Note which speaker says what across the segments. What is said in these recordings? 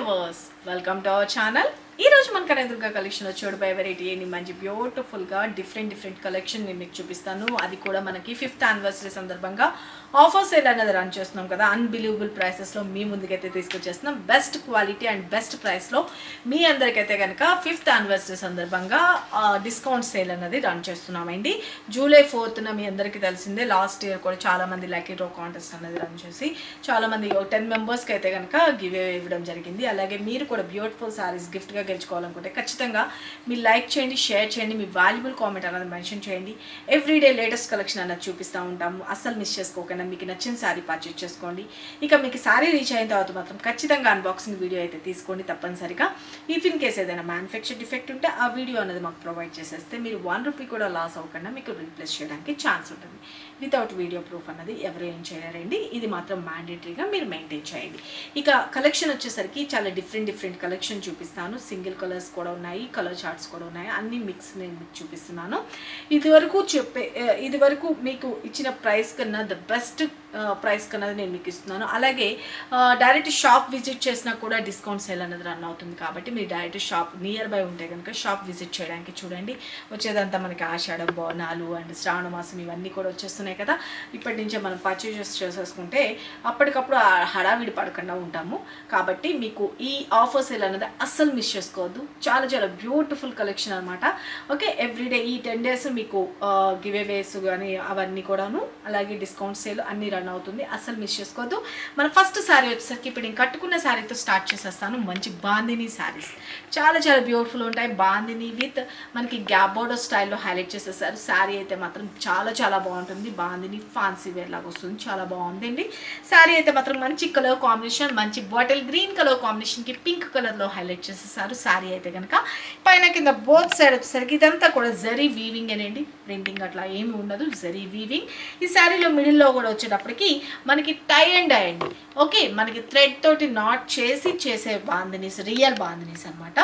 Speaker 1: Viewers welcome to our channel. ఈ రోజు మన కనెదుర్గా కలెక్షన్ వచ్చాడు బై వెరైటీ అని మంచి బ్యూటిఫుల్ గా డిఫరెంట్ కలెక్షన్ నేను మీకు చూపిస్తాను. అది కూడా మనకి 5th యానివర్సరీ సందర్భంగా ఆఫర్ సేల్ అనేది రన్ చేస్తున్నాం కదా. అన్బిలీవబుల్ ప్రైసెస్ లో మీ ముందుకైతే తీసుకొచ్చేస్తున్నాం. Best quality and best price లో మీ అందరికైతే కనుక 5th యానివర్సరీ సందర్భంగా డిస్కౌంట్ సేల్ అనేది రన్ చేస్తున్నామండి. జూలై 4th మీ అందరికీ తెలిసిందే. లాస్ట్ ఇయర్ కూడా చాలా మంది లక్కీ డ్రా కాంటెస్ట్ అనేది రన్ చేసి చాలా మంది 10 మెంబర్స్కి అయితే కనుక గివ్ అవే ఇవ్వడం జరిగింది. అలాగే మీరు కూడా బ్యూటిఫుల్ సారీస్ గిఫ్ట్గా గెలుచుకోవాలనుకుంటే ఖచ్చితంగా మీరు లైక్ చేయండి, షేర్ చేయండి, మీ వాల్యుబుల్ కామెంట్ అనేది మెన్షన్ చేయండి. ఎవ్రీడే లేటెస్ట్ కలెక్షన్ అనేది చూపిస్తూ ఉంటాము. అస్సలు మిస్ చేసుకోకుండా మీకు నచ్చిన శారీ పర్చేజ్ చేసుకోండి. ఇక మీకు శారీ రీచ్ అయిన తర్వాత మాత్రం ఖచ్చితంగా అన్బాక్సింగ్ వీడియో అయితే తీసుకోండి తప్పనిసరిగా. ఇఫ్ ఇన్ కేస్ ఏదైనా మ్యానుఫ్యాక్చర్ డిఫెక్ట్ ఉంటే ఆ వీడియో అనేది మాకు ప్రొవైడ్ చేసేస్తే మీరు 1 రూపీ కూడా లాస్ అవ్వకుండా మీకు రీప్లేస్ చేయడానికి ఛాన్స్ ఉంటుంది. వితౌట్ వీడియో ప్రూఫ్ అన్నది ఎవరు ఏం చేయలేరండి. ఇది మాత్రం మ్యాండేటరీగా మీరు మెయింటైన్ చేయండి. ఇక కలెక్షన్ వచ్చేసరికి చాలా డిఫరెంట్ కలెక్షన్ చూపిస్తాను. సింగిల్ కలర్స్ కూడా ఉన్నాయి, కలర్ చార్ట్స్ కూడా ఉన్నాయి, అన్ని మిక్స్ నేను మీకు చూపిస్తున్నాను. ఇదివరకు మీకు ఇచ్చిన ప్రైస్ కన్నా ద బెస్ట్ ప్రైస్ కన్నా నేను మీకు ఇస్తున్నాను. అలాగే డైరెక్ట్ షాప్ విజిట్ చేసినా కూడా డిస్కౌంట్ సేల్ అనేది రన్ అవుతుంది. కాబట్టి మీరు డైరెక్ట్ షాప్ నియర్ బై ఉంటే కనుక షాప్ విజిట్ చేయడానికి చూడండి. వచ్చేదంతా మనకి ఆషాఢ, బోనాలు అండ్ శ్రావణ మాసం ఇవన్నీ కూడా వచ్చేస్తున్నాయి కదా. ఇప్పటి నుంచే మనం పర్చేజెస్ చేసేసుకుంటే అప్పటికప్పుడు హడావిడి పడకుండా ఉంటాము. కాబట్టి మీకు ఈ ఆఫర్ సేల్ అనేది అస్సలు మిస్ చేసుకోవద్దు. చాలా బ్యూటిఫుల్ కలెక్షన్ అనమాట. ఓకే, ఎవ్రీడే ఈ 10 days మీకు గివ్ అవేస్ కానీ అవన్నీ కూడాను, అలాగే డిస్కౌంట్ సేల్ అన్ని రన్ అవుతుంది. అస్సలు మిస్ చేసుకోవద్దు. మన ఫస్ట్ శారీ వచ్చేసరికి ఇప్పుడు నేను కట్టుకున్న శారీతో స్టార్ట్ చేసేస్తాను. మంచి బాందిని శారీస్ చాలా బ్యూటిఫుల్ ఉంటాయి. బాందిని విత్ మనకి గ్యాప్ బోర్డర్ స్టైల్లో హైలైట్ చేసేసారు. శారీ అయితే మాత్రం చాలా బాగుంటుంది. బాందిని ఫ్యాన్సీ వేర్ లాగా వస్తుంది, చాలా బాగుందండి. శారీ అయితే మాత్రం మంచి కలర్ కాంబినేషన్, మంచి బాటిల్ గ్రీన్ కలర్ కాంబినేషన్కి పింక్ కలర్లో హైలైట్ చేసేసారు. శారీ అయితే కనుక పైన కింద బోత్ సైడ్ వచ్చేసరికి ఇదంతా కూడా జరీ వీవింగ్ అనండి. ప్రింటింగ్ అట్లా ఏమి ఉండదు, జరీ వీవింగ్. ఈ శారీలో మిడిల్లో కూడా వచ్చేటప్పటికి మనకి టై అండ్ డై అండి. ఓకే, మనకి థ్రెడ్ తోటి నాట్ చేసే బాందినీస్, రియల్ బాందినీస్ అనమాట.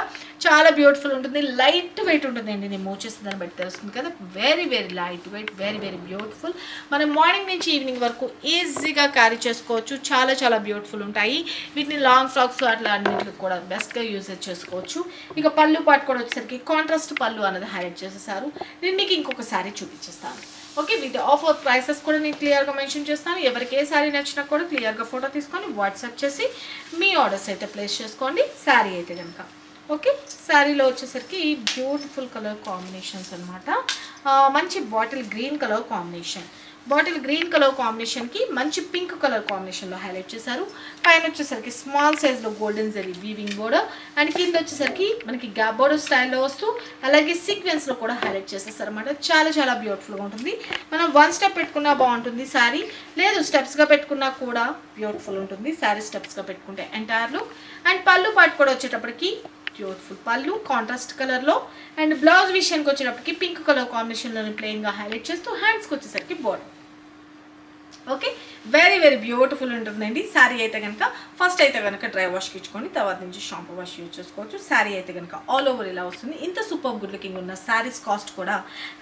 Speaker 1: చాలా బ్యూటిఫుల్ ఉంటుంది. లైట్ వెయిట్ ఉంటుందండి. నేను మూవ్ చేస్తుందని బట్టి తెలుస్తుంది కదా. Very light weight, very beautiful. మనం మార్నింగ్ నుంచి ఈవినింగ్ వరకు ఈజీగా క్యారీ చేసుకోవచ్చు. చాలా బ్యూటిఫుల్ ఉంటాయి. వీటిని లాంగ్ ఫ్రాక్స్ అట్లా అన్నింటికి కూడా బెస్ట్గా యూజెస్ చేసుకోవచ్చు. ఇక పళ్ళు పాటు కూడా వచ్చేసరికి కాంట్రాస్ట్ పళ్ళు అనేది హైలైట్ చేసేసారు. నేను మీకు ఇంకొక శారీ చూపించేస్తాను. ఓకే, వీటి ఆఫర్ ప్రైసెస్ కూడా నేను క్లియర్గా మెన్షన్ చేస్తాను. ఎవరికి ఏ శారీ నచ్చినా కూడా క్లియర్గా ఫోటో తీసుకొని వాట్సాప్ చేసి మీ ఆర్డర్స్ అయితే ప్లేస్ చేసుకోండి. శారీ అయితే కనుక ఓకే, శారీలో వచ్చేసరికి బ్యూటిఫుల్ కలర్ కాంబినేషన్స్ అనమాట. మంచి బాటిల్ గ్రీన్ కలర్ కాంబినేషన్కి మంచి పింక్ కలర్ కాంబినేషన్లో హైలైట్ చేశారు. పైన వచ్చేసరికి స్మాల్ సైజ్లో golden zari weaving border and కింద వచ్చేసరికి మనకి గ్యాప్ బోర్డర్ స్టైల్లో వస్తూ అలాగే సీక్వెన్స్లో కూడా హైలైట్ చేసేస్తారు అనమాట. చాలా బ్యూటిఫుల్గా ఉంటుంది. మనం 1 స్టెప్ పెట్టుకున్నా బాగుంటుంది శారీ, లేదు స్టెప్స్గా పెట్టుకున్నా కూడా బ్యూటిఫుల్ ఉంటుంది. శారీ స్టెప్స్గా పెట్టుకుంటే ఎంటైర్లు. అండ్ పళ్ళు పాటు కూడా వచ్చేటప్పటికి బ్యూటిఫుల్ పళ్ళు కాంట్రాస్ట్ కలర్లో. అండ్ బ్లౌజ్ విషయానికి వచ్చేటప్పటికి పింక్ కలర్ కాంబినేషన్లోని ప్లెయిన్గా హైలైట్ చేస్తూ హ్యాండ్స్కి వచ్చేసరికి బోర్డర్. ఓకే, వెరీ బ్యూటిఫుల్ ఉంటుందండి. శారీ అయితే కనుక ఫస్ట్ అయితే కనుక డ్రై వాష్కి ఇచ్చుకొని తర్వాత నుంచి షాంపూ వాష్ యూజ్ చేసుకోవచ్చు. శారీ అయితే కనుక ఆల్ ఓవర్ ఇలా వస్తుంది. ఇంత సూపర్ గుడ్ లుకింగ్ ఉన్న శారీస్ కాస్ట్ కూడా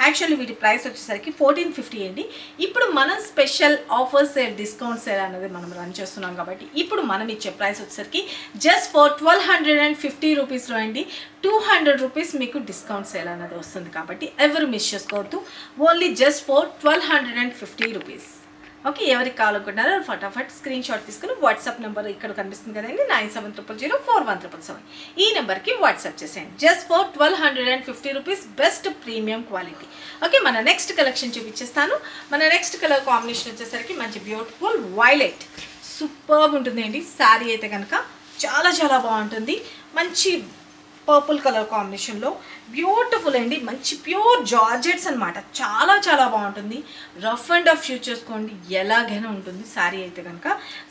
Speaker 1: యాక్చువల్లీ వీటి ప్రైస్ వచ్చేసరికి 1450 అండి. ఇప్పుడు మనం special offer sale, discount sale అనేది మనం రన్ చేస్తున్నాం కాబట్టి ఇప్పుడు మనం ఇచ్చే ప్రైస్ వచ్చేసరికి జస్ట్ ఫర్ 1250 రూపీస్లో అండి. 200 రూపీస్ మీకు డిస్కౌంట్ సేల్ అనేది వస్తుంది. కాబట్టి ఎవరు మిస్ చేసుకోవద్దు. Only just for 1250 rupees. Okay, ఎవరికి కావాలనుకుంటున్నారో ఫటాఫట్ స్క్రీన్ షాట్ తీసుకుని వాట్సాప్ నెంబర్ ఇక్కడ కనిపిస్తుంది కదండి, 9700041777. ఈ నెంబర్కి వాట్సాప్ చేసేయండి. Just for 1250 rupees best premium quality. Okay, మన నెక్స్ట్ కలెక్షన్ చూపించేస్తాను. మన నెక్స్ట్ కలర్ కాంబినేషన్ వచ్చేసరికి మంచి బ్యూటిఫుల్ వైలెట్ సూపర్ ఉంటుందండి. శారీ అయితే కనుక చాలా బాగుంటుంది. మంచి పర్పుల్ కలర్ కాంబినేషన్లో బ్యూటిఫుల్ అండి. మంచి ప్యూర్ జార్జెట్స్ అనమాట. చాలా బాగుంటుంది. రఫ్ అండ్ టఫ్ యూజ్ చేసుకోండి, ఎలాగైనా ఉంటుంది. శారీ అయితే కనుక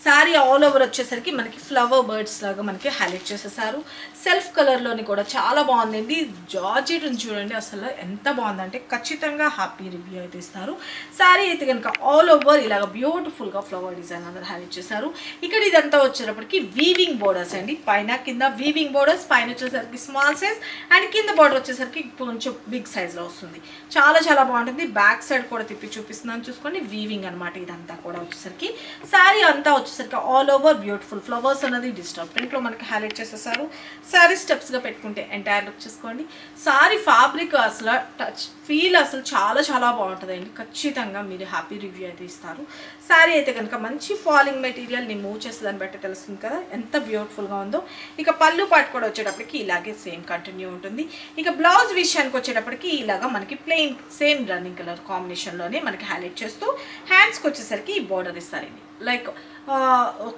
Speaker 1: శారీ ఆల్ ఓవర్ వచ్చేసరికి మనకి ఫ్లవర్ బర్డ్స్ లాగా మనకి హైలైట్ చేసేసారు. సెల్ఫ్ కలర్లోని కూడా చాలా బాగుందండి. జార్జెట్ చూడండి అసలు ఎంత బాగుందంటే ఖచ్చితంగా హ్యాపీ రివ్యూ అయితే ఇస్తారు. శారీ అయితే కనుక ఆల్ ఓవర్ ఇలాగ బ్యూటిఫుల్గా ఫ్లవర్ డిజైన్ అనేది హైలైట్ చేశారు. ఇక్కడ ఇదంతా వచ్చేటప్పటికి వీవింగ్ బోర్డర్స్ అండి. పైన కింద వీవింగ్ బోర్డర్స్, పైన వచ్చేసరికి స్మాల్ సైజ్ అండ్ కింద బార్డర్ వచ్చేసరికి కొంచెం బిగ్ సైజ్లో వస్తుంది, చాలా చాలా బాగుంటుంది. బ్యాక్ సైడ్ కూడా తిప్పి చూపిస్తున్నాను చూసుకోండి, వీవింగ్ అనమాట ఇదంతా కూడా వచ్చేసరికి. శారీ అంతా వచ్చేసరికి ఆల్ ఓవర్ బ్యూటిఫుల్ ఫ్లవర్స్ అనేది డిజిటల్ ప్రింట్లో మనకి హైలైట్ చేసేసారు. శారీ స్టెప్స్గా పెట్టుకుంటే ఎంటైర్ లుక్ చూసుకోండి. శారీ ఫ్యాబ్రిక్ అసలు టచ్ ఫీల్ అసలు చాలా చాలా బాగుంటుందండి. ఖచ్చితంగా మీరు హ్యాపీ రివ్యూ అయితే ఇస్తారు. శారీ అయితే కనుక మంచి ఫాలింగ్ మెటీరియల్ని మూవ్ చేసేదాన్ని బట్టి తెలుస్తుంది కదా ఎంత బ్యూటిఫుల్గా ఉందో. ఇక పళ్ళు పాటు కూడా వచ్చేటప్పటికి ఇలాగే సేమ్ కంటిన్యూ ఉంటుంది. ఇక బ్లౌజ్ విషయానికి వచ్చేటప్పటికి ఇలాగా మనకి ప్లెయిన్ సేమ్ రన్నింగ్ కలర్ కాంబినేషన్లోనే మనకి హైలైట్ చేస్తూ హ్యాండ్స్కి వచ్చేసరికి ఈ బోర్డర్ ఇస్తారండి. లైక్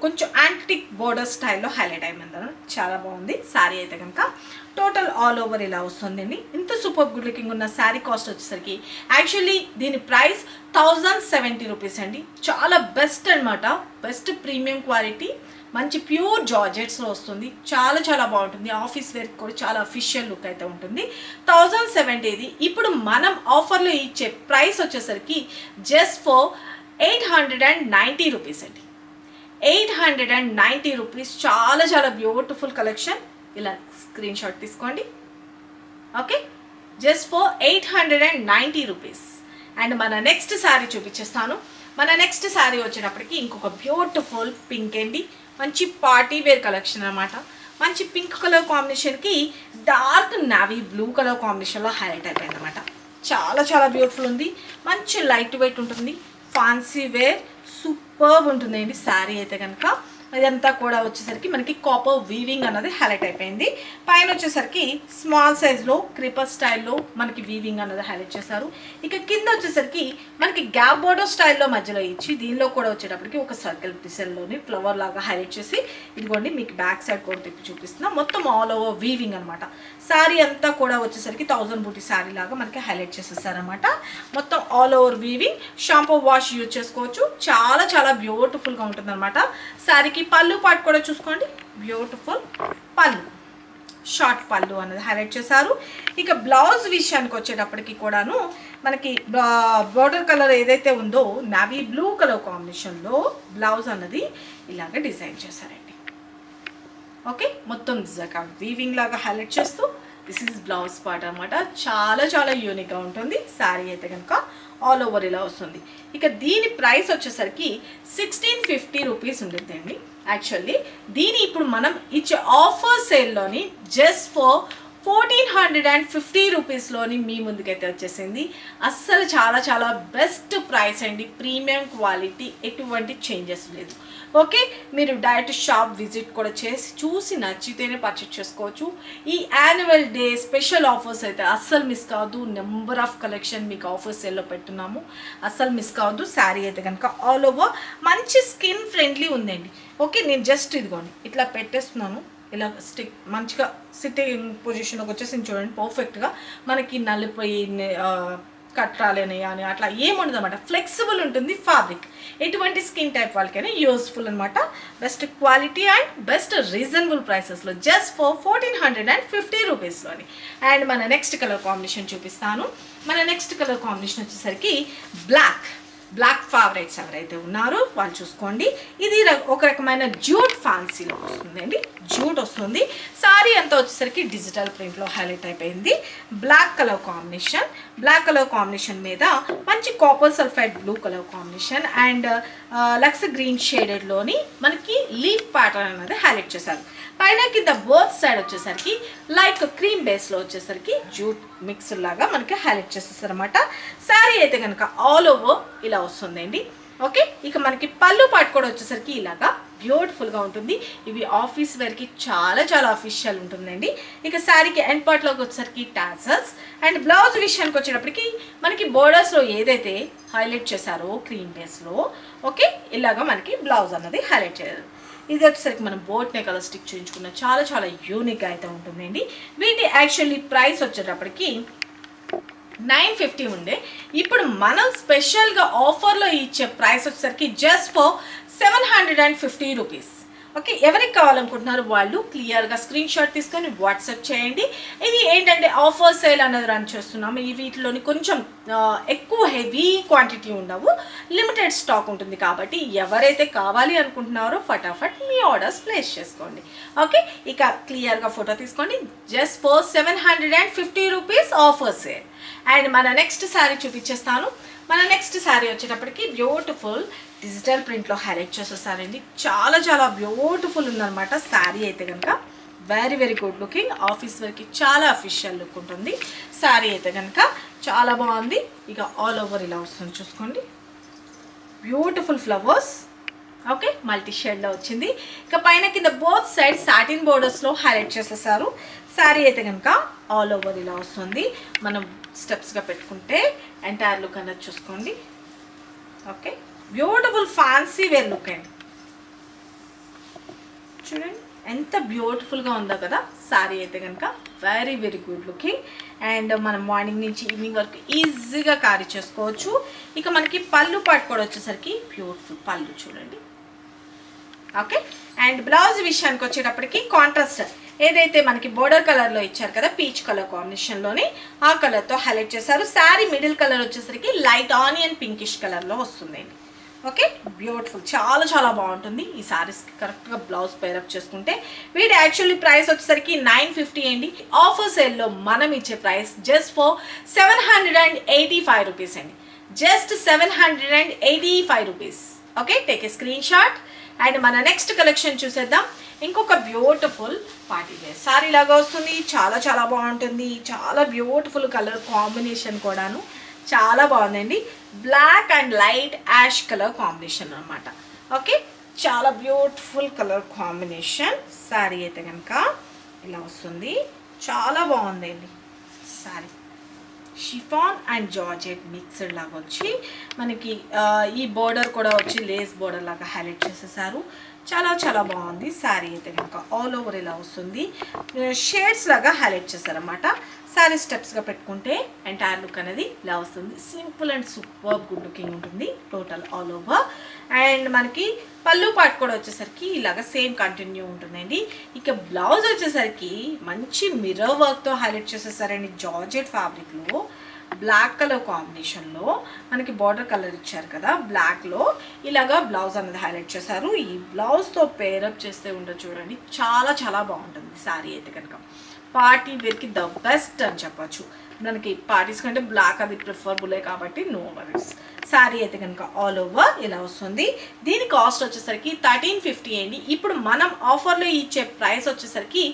Speaker 1: కొంచెం యాంటిక్ బోర్డర్ స్టైల్లో హైలైట్ అయింది, చాలా బాగుంది. శారీ అయితే కనుక టోటల్ ఆల్ ఓవర్ ఇలా వస్తుందండి. ఇంత సూపర్ గుడ్ లుకింగ్ ఉన్న శారీ కాస్ట్ వచ్చేసరికి యాక్చువల్లీ దీని ప్రైస్ 1070 రూపీస్ అండి. చాలా బెస్ట్ అనమాట, బెస్ట్ ప్రీమియం క్వాలిటీ, మంచి ప్యూర్ జార్జెట్స్లో వస్తుంది. చాలా చాలా బాగుంటుంది. ఆఫీస్ వేర్ కూడా చాలా అఫీషియల్ లుక్ అయితే ఉంటుంది. 1070 ఇది. ఇప్పుడు మనం ఆఫర్లో ఇచ్చే ప్రైస్ వచ్చేసరికి జస్ట్ ఫర్ 890 రూపీస్ అండి. 890 రూపీస్. చాలా చాలా బ్యూటిఫుల్ కలెక్షన్. ఇలా స్క్రీన్ షాట్ తీసుకోండి. Okay, just for 890 rupees. And మన నెక్స్ట్ శారీ చూపించేస్తాను. మన నెక్స్ట్ శారీ వచ్చేటప్పటికి ఇంకొక బ్యూటిఫుల్ పింక్ అండి. మంచి పార్టీ వేర్ కలెక్షన్ అనమాట. మంచి పింక్ కలర్ కాంబినేషన్కి డార్క్ నావీ బ్లూ కలర్ కాంబినేషన్లో హైలైట్ అయిపోయింది అనమాట. చాలా చాలా బ్యూటిఫుల్ ఉంది. మంచి లైట్ వెయిట్ ఉంటుంది. ఫ్యాన్సీ వేర్ సూపర్బ్ ఉంటుందండి శారీ అయితే కనుక. ఇదంతా కూడా వచ్చేసరికి మనకి కాపర్ వీవింగ్ అన్నది హైలైట్ అయిపోయింది. పైన వచ్చేసరికి స్మాల్ సైజ్లో క్రీపర్ స్టైల్లో మనకి వీవింగ్ అన్నది హైలైట్ చేశారు. ఇక కింద వచ్చేసరికి మనకి గ్యాప్ బోర్డర్ స్టైల్లో మధ్యలో ఇచ్చి దీనిలో కూడా వచ్చేటప్పటికి ఒక సర్కిల్ డిజైన్లోని ఫ్లవర్ లాగా హైలైట్ చేసి ఇదిగోండి మీకు బ్యాక్ సైడ్ కూడా తిప్పి చూపిస్తున్నా. మొత్తం ఆల్ ఓవర్ వీవింగ్ అనమాట. శారీ అంతా కూడా వచ్చేసరికి 1000 బూటీ శారీ లాగా మనకి హైలైట్ చేసేసారనమాట. మొత్తం all over weaving. Shampoo wash use చేసుకోవచ్చు. చాలా చాలా బ్యూటిఫుల్గా ఉంటుంది అనమాట. శారీకి పళ్ళు పాటు కూడా చూసుకోండి, బ్యూటిఫుల్ పళ్ళు, షార్ట్ పళ్ళు అనేది హైలైట్ చేశారు. ఇక బ్లౌజ్ విషయానికి వచ్చేటప్పటికి కూడాను మనకి బోర్డర్ కలర్ ఏదైతే ఉందో నావీ బ్లూ కలర్ కాంబినేషన్లో బ్లౌజ్ అన్నది ఇలాగ డిజైన్ చేశారండి. ఓకే, మొత్తం వీవింగ్ లాగా హైలైట్ చేస్తూ దిస్ ఈజ్ బ్లౌజ్ పార్ట్ అనమాట. చాలా చాలా యూనిక్గా ఉంటుంది. శారీ అయితే కనుక ఆల్ ఓవర్ ఇలా వస్తుంది. ఇక దీని ప్రైస్ వచ్చేసరికి 1650 రూపీస్ ఉంటుందండి. యాక్చువల్లీ దీని ఇప్పుడు మనం ఇచ్చే ఆఫర్ సేల్లోని జస్ట్ ఫర్ 1450 రూపీస్లోని మీ ముందుకైతే వచ్చేసింది. అస్సలు చాలా చాలా బెస్ట్ ప్రైస్ అండి. ప్రీమియం క్వాలిటీ, ఎటువంటి చేంజెస్ లేదు. ఓకే, మీరు డైరెక్ట్ షాప్ విజిట్ కూడా చేసి చూసి నచ్చితేనే పర్చేస్ చేసుకోవచ్చు. ఈ యాన్యువల్ డే స్పెషల్ ఆఫర్స్ అయితే అస్సలు మిస్ కావద్దు. నెంబర్ ఆఫ్ కలెక్షన్ మీకు ఆఫర్ సేల్లో పెట్టున్నాము, అస్సలు మిస్ కావద్దు. శారీ అయితే కనుక ఆల్ ఓవర్ మంచి స్కిన్ ఫ్రెండ్లీ ఉందండి. ఓకే, నేను జస్ట్ ఇదిగోండి ఇట్లా పెట్టేస్తున్నాను. ఇలా స్టిక్ మంచిగా సిట్టింగ్ పొజిషన్లోకి వచ్చేసి చూడండి. పర్ఫెక్ట్గా మనకి నలిపోయి కట్టాలని అని అట్లా ఏముండదు అనమాట. ఫ్లెక్సిబుల్ ఉంటుంది ఫ్యాబ్రిక్. ఎటువంటి స్కిన్ టైప్ వాళ్ళకైనా యూస్ఫుల్ అనమాట. Best quality and best reasonable ప్రైసెస్లో జస్ట్ ఫర్ 1450 రూపీస్లోని. అండ్ మన నెక్స్ట్ కలర్ కాంబినేషన్ చూపిస్తాను. మన నెక్స్ట్ కలర్ కాంబినేషన్ వచ్చేసరికి బ్లాక్ ఫేవరెట్స్ ఎవరైతే ఉన్నారో వాళ్ళు చూసుకోండి. ఇది ఒక రకమైన జూట్ ఫ్యాన్సీలో వస్తుందండి. జూట్ వస్తుంది. శారీ అంతా వచ్చేసరికి డిజిటల్ ప్రింట్లో హైలైట్ అయిపోయింది. బ్లాక్ కలర్ కాంబినేషన్ మీద మంచి copper sulphide blue colour combination and lux green షేడెడ్లోని మనకి లీఫ్ ప్యాటర్న్ అనేది హైలైట్ చేశారు. పైన కింద బోత్ సైడ్ వచ్చేసరికి లైక్ క్రీమ్ బేస్లో వచ్చేసరికి జూట్ మిక్స్ లాగా మనకి హైలైట్ చేసేస్తారు అనమాట. శారీ అయితే కనుక ఆల్ ఓవర్ ఇలా వస్తుందండి. ఓకే, ఇక మనకి పళ్ళు పాటు కూడా వచ్చేసరికి ఇలాగా బ్యూటిఫుల్గా ఉంటుంది. ఇవి ఆఫీస్ వేర్కి చాలా చాలా అఫీషియల్ ఉంటుందండి. ఇక శారీకి ఎండ్ పార్ట్లోకి వచ్చేసరికి టాసల్స్ అండ్ బ్లౌజ్ విషయానికి వచ్చేటప్పటికి మనకి బోర్డర్స్లో ఏదైతే హైలైట్ చేశారో క్రీమ్ బేస్లో ఓకే ఇలాగా మనకి బ్లౌజ్ అన్నది హైలైట్ చేయాలి. ఇది వచ్చేసరికి మనం బోట్ నెక్ కలర్ స్టిక్ చేయించుకున్న చాలా చాలా యూనిక్గా అయితే ఉంటుందండి. వీటి యాక్చువల్లీ ప్రైస్ వచ్చేటప్పటికి 950 ఉండే. ఇప్పుడు మనం స్పెషల్గా ఆఫర్లో ఇచ్చే ప్రైస్ వచ్చేసరికి జస్ట్ ఫర్ 750 రూపీస్. ఓకే, ఎవరికి కావాలనుకుంటున్నారో వాళ్ళు క్లియర్గా స్క్రీన్ షాట్ తీసుకొని వాట్సాప్ చేయండి. ఇది ఏంటంటే ఆఫర్ సేల్ అనేది రన్ చేస్తున్నాము. ఈ వీటిలోని కొంచెం ఎక్కువ హెవీ క్వాంటిటీ ఉండవు, లిమిటెడ్ స్టాక్ ఉంటుంది. కాబట్టి ఎవరైతే కావాలి అనుకుంటున్నారో ఫటాఫట్ మీ ఆర్డర్స్ ప్లేస్ చేసుకోండి. ఓకే, ఇక క్లియర్గా ఫోటో తీసుకోండి. Just for 750 rupees offer sale. And మన నెక్స్ట్ శారీ చూపించేస్తాను. మన నెక్స్ట్ శారీ వచ్చేటప్పటికి బ్యూటిఫుల్ డిజిటల్ ప్రింట్లో హైలైట్ చేసేసారండి. చాలా చాలా బ్యూటిఫుల్ ఉందన్నమాట శారీ అయితే కనుక. Very very good looking, office వరకు చాలా అఫీషియల్ లుక్ ఉంటుంది. శారీ అయితే కనుక చాలా బాగుంది. ఇక ఆల్ ఓవర్ ఇలా వస్తుంది చూసుకోండి, బ్యూటిఫుల్ ఫ్లవర్స్. ఓకే, మల్టీ షేడ్లో వచ్చింది. ఇక పైన కింద బోత్ సైడ్ సాటిన్ బోర్డర్స్లో హైలైట్ చేసేసారు. శారీ అయితే కనుక ఆల్ ఓవర్ ఇలా వస్తుంది. మనం స్టెప్స్గా పెట్టుకుంటే ఎంటైర్ లుక్ అనేది చూసుకోండి. Okay, beautiful fancy wear look అండి. చూడండి ఎంత బ్యూటిఫుల్గా ఉందో కదా శారీ అయితే కనుక. Very very good looking. And మనం మార్నింగ్ నుంచి ఈవినింగ్ వరకు ఈజీగా క్యారీ చేసుకోవచ్చు. ఇక మనకి పళ్ళు పాటు కూడా వచ్చేసరికి బ్యూటిఫుల్ పళ్ళు చూడండి. ఓకే, అండ్ బ్లౌజ్ విషయానికి వచ్చేటప్పటికి కాంట్రాస్ట్ ఏదైతే మనకి బోర్డర్ కలర్లో ఇచ్చారు కదా, పీచ్ కలర్ కాంబినేషన్లోని ఆ కలర్తో హైలైట్ చేశారు. శారీ మిడిల్ కలర్ వచ్చేసరికి లైట్ ఆనియన్ పింకిష్ కలర్లో వస్తుందండి. ఓకే, బ్యూటిఫుల్, చాలా చాలా బాగుంటుంది. ఈ శారీస్కి కరెక్ట్గా బ్లౌజ్ పేరప్ చేసుకుంటే. వీటి యాక్చువల్లీ ప్రైస్ వచ్చేసరికి 950 అండి. ఆఫర్ సేల్లో మనం ఇచ్చే ప్రైస్ జస్ట్ ఫర్ 785 రూపీస్ అండి. Just 785 rupees. Okay, take a screen shot. And మన నెక్స్ట్ కలెక్షన్ చూసేద్దాం. ఇంకొక బ్యూటిఫుల్ పార్టీ వేర్ శారీ లాగా వస్తుంది. చాలా చాలా బాగుంటుంది. చాలా బ్యూటిఫుల్ కలర్ కాంబినేషన్ కూడాను చాలా బాగుందండి. Black and light ash colour combination అనమాట. ఓకే, చాలా బ్యూటిఫుల్ కలర్ కాంబినేషన్. శారీ అయితే కనుక ఇలా వస్తుంది. చాలా బాగుందండి sari. Chiffon and georgette mixed లాగా వచ్చి మనకి ఈ బోర్డర్ కూడా వచ్చి లేస్ బోర్డర్ లాగా హైలైట్ చేసేసారు. చాలా చాలా బాగుంది శారీ అయితే కనుక. ఆల్ ఓవర్ ఇలా వస్తుంది. షేడ్స్ లాగా హైలైట్ చేశారన్నమాట. శారీ స్టెప్స్గా పెట్టుకుంటే ఎంటైర్ లుక్ అనేది ఇలా వస్తుంది. Simple and super good looking ఉంటుంది టోటల్ ఆల్ ఓవర్. అండ్ మనకి పళ్ళు పాటు కూడా వచ్చేసరికి ఇలాగ సేమ్ కంటిన్యూ ఉంటుందండి. ఇక బ్లౌజ్ వచ్చేసరికి మంచి మిర్రర్ వర్క్తో హైలైట్ చేసేసారండి. జార్జెట్ ఫ్యాబ్రిక్లో బ్లాక్ కలర్ కాంబినేషన్లో మనకి బార్డర్ కలర్ ఇచ్చారు కదా, బ్లాక్లో ఇలాగా బ్లౌజ్ అనేది హైలైట్ చేశారు. ఈ బ్లౌజ్తో పేరప్ చేస్తే ఉండదు చూడండి, చాలా చాలా బాగుంటుంది శారీ అయితే కనుక. పార్టీ వేర్కి ద బెస్ట్ అని చెప్పచ్చు. మనకి పార్టీస్ కంటే బ్లాక్ అది ప్రిఫరబులే కాబట్టి నో వరీస్. శారీ అయితే కనుక ఆల్ ఓవర్ ఇలా వస్తుంది. దీని కాస్ట్ వచ్చేసరికి 1350 అండి. ఇప్పుడు మనం ఆఫర్లో ఇచ్చే ప్రైస్ వచ్చేసరికి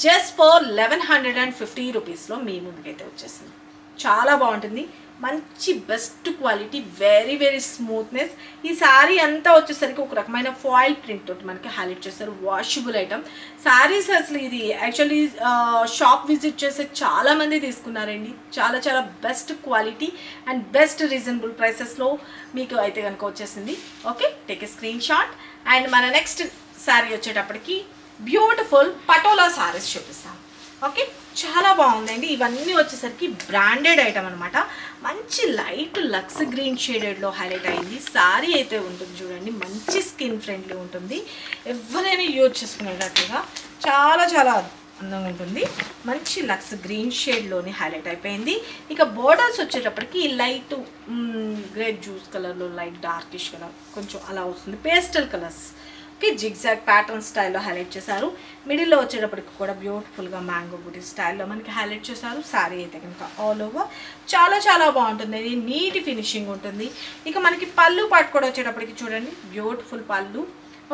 Speaker 1: జస్ట్ ఫర్ 1150 రూపీస్లో మీ ముందుకైతే వచ్చేసింది. చాలా బాగుంటుంది, మంచి best quality, very very smoothness. ఈ శారీ అంతా వచ్చేసరికి ఒక రకమైన ఫాయిల్ ప్రింట్ తోటి మనకి హైలైట్ చేస్తారు. Washable item saris. అసలు ఇది యాక్చువల్లీ షాప్ విజిట్ చేసే చాలామంది తీసుకున్నారండి. చాలా చాలా best quality and best reasonable ప్రైసెస్లో మీకు అయితే కనుక వచ్చేసింది. Okay, take a screen shot. And మన నెక్స్ట్ శారీ వచ్చేటప్పటికి బ్యూటిఫుల్ పటోలా శారీస్ చూపిస్తాను. ఓకే, చాలా బాగుందండి. ఇవన్నీ వచ్చేసరికి బ్రాండెడ్ ఐటమ్ అనమాట. మంచి లైట్ లక్స్ గ్రీన్ షేడెడ్లో హైలైట్ అయింది. శారీ అయితే ఉంటుంది చూడండి, మంచి స్కిన్ ఫ్రెండ్లీ ఉంటుంది. ఎవరైనా యూజ్ చేసుకునేటట్టుగా చాలా చాలా అందంగా ఉంటుంది. మంచి లక్స్ గ్రీన్ షేడ్లోని హైలైట్ అయిపోయింది. ఇక బోర్డర్స్ వచ్చేటప్పటికి లైట్ గ్రేప్ జ్యూస్ కలర్లో లైట్ డార్కిష్ కలర్ కొంచెం అలా వస్తుంది. పేస్టల్ కలర్స్ జిగ్జాగ్ ప్యాటర్న్ స్టైల్లో హైలైట్ చేశారు. మిడిల్లో వచ్చేటప్పటికి కూడా బ్యూటిఫుల్గా మ్యాంగో బూటీ స్టైల్లో మనకి హైలైట్ చేశారు. శారీ అయితే కనుక ఆల్ ఓవర్ చాలా చాలా బాగుంటుంది. నీట్ ఫినిషింగ్ ఉంటుంది. ఇక మనకి పళ్ళు పాటు కూడా వచ్చేటప్పటికి చూడండి, బ్యూటిఫుల్ పళ్ళు.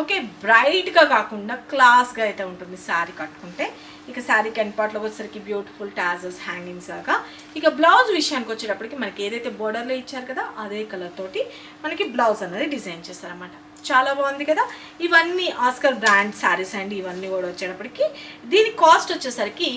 Speaker 1: ఓకే, బ్రైట్గా కాకుండా క్లాస్గా అయితే ఉంటుంది శారీ కట్టుకుంటే. ఇక శారీ కెన్పాట్లో వచ్చేసరికి బ్యూటిఫుల్ టాజల్స్ హ్యాంగింగ్స్ లాగా. ఇక బ్లౌజ్ విషయానికి వచ్చేటప్పటికి మనకి ఏదైతే బోర్డర్లో ఇచ్చారు కదా అదే కలర్ తోటి మనకి బ్లౌజ్ అనేది డిజైన్ చేస్తారన్నమాట. చాలా బాగుంది కదా. ఇవన్నీ ఆస్కర్ బ్రాండ్ శారీస్ అండి. ఇవన్నీ కూడా వచ్చేటప్పటికి దీని కాస్ట్ వచ్చేసరికి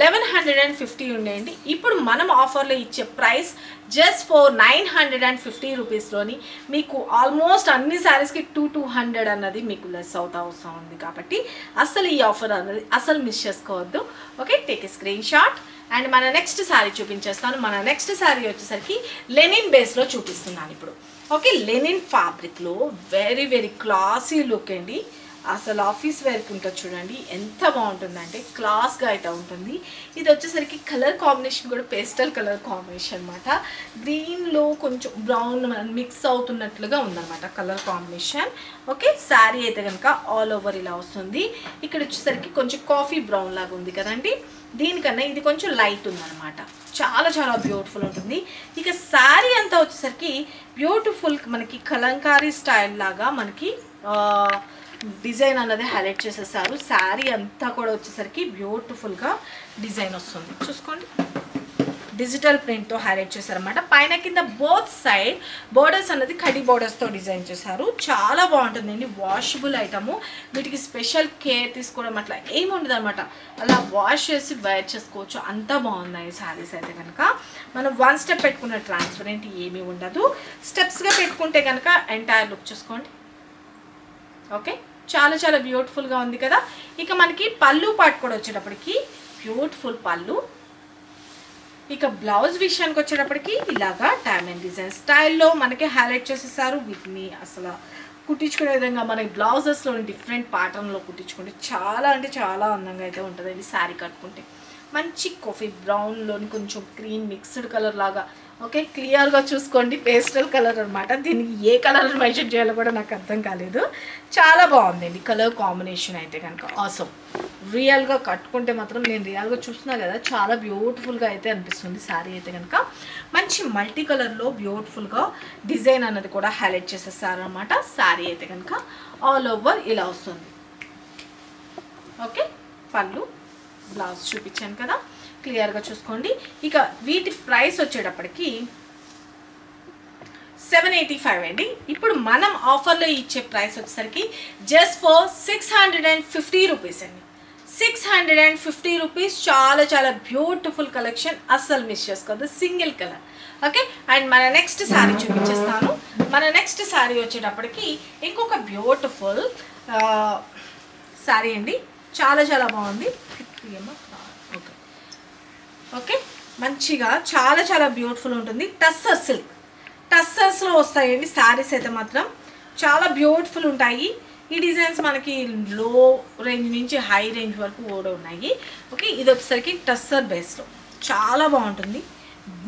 Speaker 1: 1150 ఉండేయండి. ఇప్పుడు మనం ఆఫర్లో ఇచ్చే ప్రైస్ జస్ట్ ఫర్ 950 రూపీస్లోని మీకు ఆల్మోస్ట్ అన్ని శారీస్కి 200 అన్నది మీకు లెస్ అవుతా వస్తూ ఉంది. కాబట్టి అసలు ఈ ఆఫర్ అన్నది అసలు మిస్ చేసుకోవద్దు. Okay, take a screen shot. And మన నెక్స్ట్ శారీ చూపించేస్తాను. మన నెక్స్ట్ శారీ వచ్చేసరికి లెనిన్ బేస్లో చూపిస్తున్నాను ఇప్పుడు. ఓకే, లెనిన్ ఫ్యాబ్రిక్లో వెరీ వెరీ క్లాసీ లుక్ అండి. అసలు ఆఫీస్ వేర్కి ఉంటుంది చూడండి, ఎంత బాగుంటుందంటే క్లాస్గా అయితే ఉంటుంది. ఇది వచ్చేసరికి కలర్ కాంబినేషన్ కూడా పేస్టల్ కలర్ కాంబినేషన్ అనమాట. గ్రీన్లో కొంచెం బ్రౌన్ మిక్స్ అవుతున్నట్లుగా ఉందన్నమాట కలర్ కాంబినేషన్. ఓకే, శారీ అయితే కనుక ఆల్ ఓవర్ ఇలా వస్తుంది. ఇక్కడ వచ్చేసరికి కొంచెం కాఫీ బ్రౌన్ లాగా ఉంది కదండి, దీనికన్నా ఇది కొంచెం లైట్ ఉందన్నమాట. చాలా చాలా బ్యూటిఫుల్ ఉంటుంది. ఇక శారీ అంతా వచ్చేసరికి బ్యూటిఫుల్ మనకి కలంకారీ స్టైల్ లాగా మనకి డిజైన్ అన్నది హైలైట్ చేసేసారు. శారీ అంతా కూడా వచ్చేసరికి బ్యూటిఫుల్గా డిజైన్ వస్తుంది. చూసుకోండి, డిజిటల్ ప్రింట్తో హైలైట్ చేశారనమాట. పైన కింద బోత్ సైడ్ బోర్డర్స్ అన్నది కడి బోర్డర్స్తో డిజైన్ చేశారు. చాలా బాగుంటుందండి, వాషబుల్ ఐటము. వీటికి స్పెషల్ కేర్ తీసుకోవడం అట్లా ఏమి ఉండదు అనమాట. అలా వాష్ చేసి వేర్ చేసుకోవచ్చు, అంతా బాగున్నాయి శారీస్ అయితే కనుక. మనం వన్ స్టెప్ పెట్టుకున్న ట్రాన్స్పరెంట్ ఏమీ ఉండదు. స్టెప్స్గా పెట్టుకుంటే కనుక ఎంటైర్ లుక్ చూసుకోండి. ఓకే, చాలా చాలా బ్యూటిఫుల్గా ఉంది కదా. ఇక మనకి పళ్ళు పాటు కూడా వచ్చేటప్పటికి బ్యూటిఫుల్ పళ్ళు. ఇక బ్లౌజ్ విషయానికి వచ్చేటప్పటికి ఇలాగా డైమండ్ డిజైన్ స్టైల్లో మనకి హైలైట్ చేసేసారు. వీటిని అసలు కుట్టించుకునే విధంగా మనకి బ్లౌజెస్లో డిఫరెంట్ ప్యాటర్న్లో కుట్టించుకుంటే చాలా అంటే చాలా అందంగా అయితే ఉంటుంది. ఇది శారీ కట్టుకుంటే మంచి కాఫీ బ్రౌన్లోని కొంచెం క్రీమ్ మిక్స్డ్ కలర్ లాగా. ఓకే, క్లియర్గా చూసుకోండి, పేస్టల్ కలర్ అనమాట. దీనికి ఏ కలర్ మెన్షన్ చేయాలో కూడా నాకు అర్థం కాలేదు. చాలా బాగుందండి కలర్ కాంబినేషన్ అయితే కనుక ఆసమ్. రియల్గా కట్టుకుంటే మాత్రం నేను రియల్గా చూస్తున్నా కదా, చాలా బ్యూటిఫుల్గా అయితే అనిపిస్తుంది శారీ అయితే కనుక. మంచి మల్టీ కలర్లో బ్యూటిఫుల్గా డిజైన్ అన్నది కూడా హైలైట్ చేసేసారనమాట. శారీ అయితే కనుక ఆల్ ఓవర్ ఇలా వస్తుంది. ఓకే, పళ్ళు బ్లౌజ్ చూపించాను కదా, క్లియర్గా చూసుకోండి. ఇక వీటి ప్రైస్ వచ్చేటప్పటికి 785 అండి. ఇప్పుడు మనం ఆఫర్లో ఇచ్చే ప్రైస్ వచ్చేసరికి జస్ట్ ఫర్ 650 రూపీస్ అండి. 650 రూపీస్. చాలా చాలా బ్యూటిఫుల్ కలెక్షన్, అస్సలు మిస్ చేసుకోవద్దు, సింగిల్ కలర్. ఓకే, అండ్ మన నెక్స్ట్ శారీ చూపించేస్తాను. మన నెక్స్ట్ శారీ వచ్చేటప్పటికి ఇంకొక బ్యూటిఫుల్ శారీ అండి. చాలా చాలా బాగుంది. ఓకే ఓకే, మంచిగా చాలా చాలా బ్యూటిఫుల్ ఉంటుంది. టస్సర్ సిల్క్, టస్సర్స్లో వస్తాయండి శారీస్ అయితే మాత్రం చాలా బ్యూటిఫుల్ ఉంటాయి. ఈ డిజైన్స్ మనకి లో రేంజ్ నుంచి హై రేంజ్ వరకు కూడా ఉన్నాయి. ఓకే, ఇది వచ్చేసరికి టస్సర్ బేస్లో చాలా బాగుంటుంది.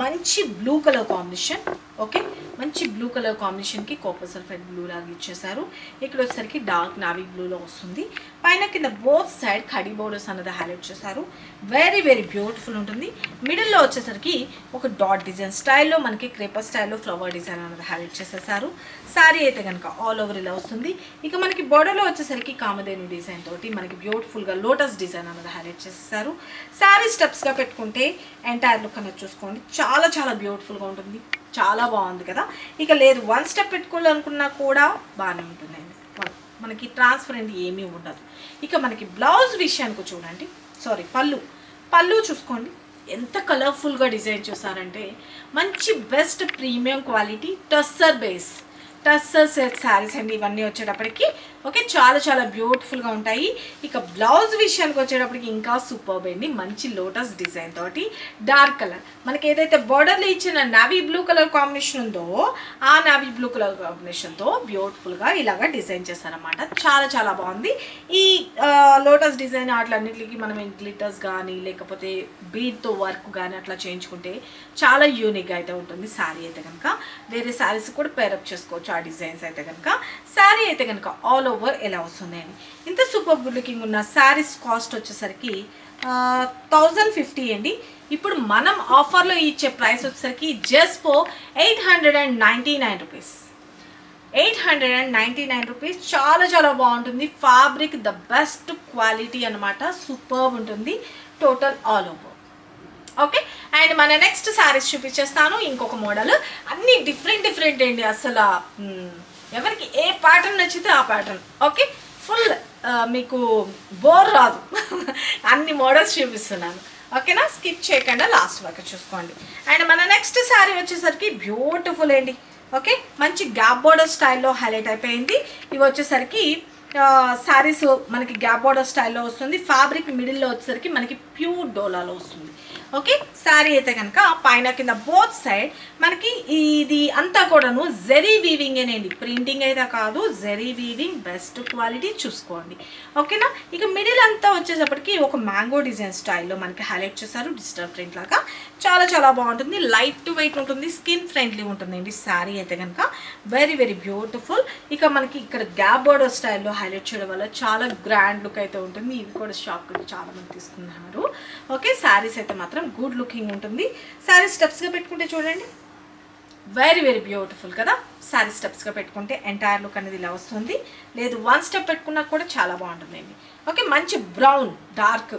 Speaker 1: మంచి బ్లూ కలర్ కాంబినేషన్. ఓకే, మంచి బ్లూ కలర్ కాంబినేషన్కి కాపర్ సల్ఫైడ్ బ్లూ లాగా ఇచ్చేసారు. ఇక్కడ వచ్చేసరికి డార్క్ నావీ బ్లూలో వస్తుంది. పైన కింద బోత్ సైడ్ కడి బోర్డర్స్ అన్నది హైలైట్ చేశారు. వెరీ వెరీ బ్యూటిఫుల్ ఉంటుంది. మిడిల్లో వచ్చేసరికి ఒక డాట్ డిజైన్ స్టైల్లో మనకి క్రేపర్ స్టైల్లో ఫ్లవర్ డిజైన్ అన్నది హైలైట్ చేసేసారు. శారీ అయితే కనుక ఆల్ ఓవర్ ఇలా వస్తుంది. ఇక మనకి బోర్డర్లో వచ్చేసరికి కామధేను డిజైన్ తోటి మనకి బ్యూటిఫుల్గా లోటస్ డిజైన్ అన్నది హైలైట్ చేసేసారు. శారీ స్టెప్స్గా పెట్టుకుంటే ఎంటైర్ లుక్ అన్నది చూసుకోండి, చాలా చాలా బ్యూటిఫుల్గా ఉంటుంది. చాలా బాగుంది కదా. ఇక లేదు వన్ స్టెప్ పెట్టుకోవాలనుకున్నా కూడా బాగానే ఉంటుందండి, మనకి ట్రాన్స్పరెంట్ ఏమీ ఉండదు. ఇక మనకి బ్లౌజ్ విషయానికి చూడండి, సారీ పళ్ళు చూసుకోండి, ఎంత కలర్ఫుల్గా డిజైన్ చేశారంటే మంచి best premium quality tussar base tussar silk saris అండి ఇవన్నీ వచ్చేటప్పటికి. ఓకే, చాలా చాలా బ్యూటిఫుల్గా ఉంటాయి. ఇక బ్లౌజ్ విషయానికి వచ్చేటప్పటికి ఇంకా సూపర్బ్ అండి. మంచి లోటస్ డిజైన్ తోటి డార్క్ కలర్ మనకి ఏదైతే బార్డర్లో ఇచ్చిన నావీ బ్లూ కలర్ కాంబినేషన్ ఉందో ఆ నావీ బ్లూ కలర్ కాంబినేషన్తో బ్యూటిఫుల్గా ఇలాగా డిజైన్ చేశారనమాట. చాలా చాలా బాగుంది. ఈ లోటస్ డిజైన్ అట్లన్నిటికి మనం గ్లిటర్స్ కానీ లేకపోతే బీడ్తో వర్క్ కానీ అట్లా చేయించుకుంటే చాలా యూనిక్గా అయితే ఉంటుంది శారీ అయితే కనుక. వేరే శారీస్ కూడా పేరప్ చేసుకోవచ్చు ఆ డిజైన్స్ అయితే కనుక. శారీ అయితే కనుక ఆల్ ఓవర్ ఎలా వస్తుందండి. ఇంత సూపర్ గుడ్ లుకింగ్ ఉన్న శారీస్ కాస్ట్ వచ్చేసరికి 1050 అండి. ఇప్పుడు మనం ఆఫర్లో ఇచ్చే ప్రైస్ వచ్చేసరికి జస్ట్ ఫర్ 899 రూపీస్. 899 రూపీస్. చాలా చాలా బాగుంటుంది. ఫ్యాబ్రిక్ ద బెస్ట్ క్వాలిటీ అనమాట, సూపర్ ఉంటుంది total all over. Okay, and మన నెక్స్ట్ శారీస్ చూపించేస్తాను. ఇంకొక మోడల్, అన్నీ డిఫరెంట్ అండి. అసలు ఎవరికి ఏ ప్యాటర్న్ నచ్చితే ఆ ప్యాటర్న్. ఓకే, ఫుల్ మీకు బోర్ రాదు అన్ని మోడల్స్ చూపిస్తున్నాను. ఓకేనా, స్కిప్ చేయకుండా లాస్ట్ వరకు చూసుకోండి. అండ్ మన నెక్స్ట్ శారీ వచ్చేసరికి బ్యూటిఫుల్ అండి. ఓకే, మంచి గ్యాప్ బోర్డర్ స్టైల్లో హైలైట్ అయిపోయింది. ఇవి వచ్చేసరికి శారీస్ మనకి గ్యాప్ బోర్డర్ స్టైల్లో వస్తుంది. ఫ్యాబ్రిక్ మిడిల్లో వచ్చేసరికి మనకి ప్యూర్ డోలాలో వస్తుంది. ఓకే శారీ అయితే కనుక పైన కింద బోత్ సైడ్ మనకి ఇది అంతా కూడాను జెరీ వీవింగ్ అనేండి, ప్రింటింగ్ అయితే కాదు, జెరీ వీవింగ్ బెస్ట్ క్వాలిటీ చూసుకోండి. ఓకేనా. ఇక మిడిల్ అంతా వచ్చేటప్పటికి ఒక మ్యాంగో డిజైన్ స్టైల్లో మనకి హైలైట్ చేశారు, డిజిటల్ ప్రింట్ లాగా. చాలా చాలా బాగుంటుంది, లైట్ వెయిట్ ఉంటుంది, స్కిన్ ఫ్రెండ్లీ ఉంటుందండి శారీ అయితే కనుక. Very very beautiful. ఇక మనకి ఇక్కడ గ్యాప్ బోర్డర్ స్టైల్లో హైలైట్ చేయడం వల్ల చాలా గ్రాండ్ లుక్ అయితే ఉంటుంది. ఇవి కూడా షాప్ చాలా మంది తీసుకున్నారు. ఓకే శారీస్ అయితే మాత్రం గుడ్ లుకింగ్ ఉంటుంది. శారీ స్టెప్స్గా పెట్టుకుంటే చూడండి, వెరీ వెరీ బ్యూటిఫుల్ కదా. శారీ స్టెప్స్గా పెట్టుకుంటే ఎంటైర్ లుక్ అనేది ఇలా వస్తుంది. లేదు వన్ స్టెప్ పెట్టుకున్నా కూడా చాలా బాగుంటుందండి. ఓకే మంచి brown, dark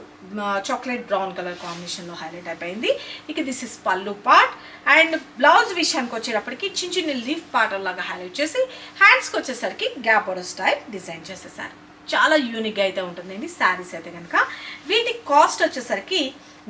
Speaker 1: chocolate brown colour కాంబినేషన్లో హైలైట్ అయిపోయింది. ఇక దిస్ ఇస్ పల్లు పార్ట్. అండ్ బ్లౌజ్ విషయానికి వచ్చేటప్పటికి చిన్న చిన్న లీఫ్ పార్టర్ లాగా హైలైట్ చేసి హ్యాండ్స్కి వచ్చేసరికి గ్యాప్ బోర్డర్ స్టైల్ డిజైన్ చేసేసారు. చాలా యూనిక్గా అయితే ఉంటుందండి శారీస్ అయితే కనుక. వీటి కాస్ట్ వచ్చేసరికి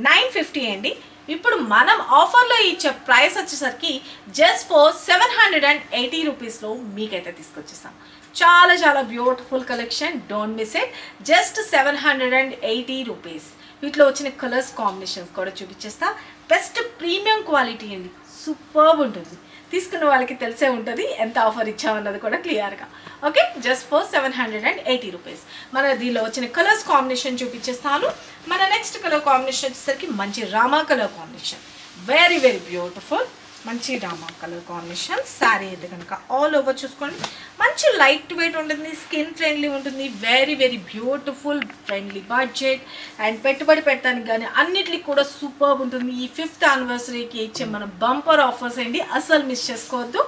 Speaker 1: 950 అండి. ఇప్పుడు మనం ఆఫర్లో ఇచ్చే ప్రైస్ వచ్చేసరికి జస్ట్ ఫర్ 780 రూపీస్లో మీకైతే తీసుకొచ్చేస్తాం. చాలా చాలా beautiful collection, don't miss it. Just 780 rupees. వీటిలో వచ్చిన కలర్స్ కాంబినేషన్స్ కూడా చూపించేస్తా. బెస్ట్ ప్రీమియం క్వాలిటీ అండి, సూపర్బ్ ఉంటుంది. తీసుకున్న వాళ్ళకి తెలిసే ఉంటుంది ఎంత ఆఫర్ ఇచ్చామన్నది కూడా క్లియర్గా. Okay just for 780 rupees. మన దీనిలో వచ్చిన కలర్స్ కాంబినేషన్ చూపించేస్తాను. మన నెక్స్ట్ కలర్ కాంబినేషన్ వచ్చేసరికి మంచి Rama colour combination, very very beautiful. మంచి రామా కలర్ కాంబినేషన్. శారీ అయితే కనుక ఆల్ ఓవర్ చూసుకోండి, మంచి లైట్ వెయిట్ ఉంటుంది, స్కిన్ ఫ్రెండ్లీ ఉంటుంది, very very beautiful, friendly budget and పెట్టుబడి పెట్టడానికి కానీ అన్నిటికీ కూడా సూపర్ ఉంటుంది. ఈ 5th యానివర్సరీకి ఇచ్చే మన బంపర్ ఆఫర్స్ అండి, అసలు మిస్ చేసుకోవద్దు.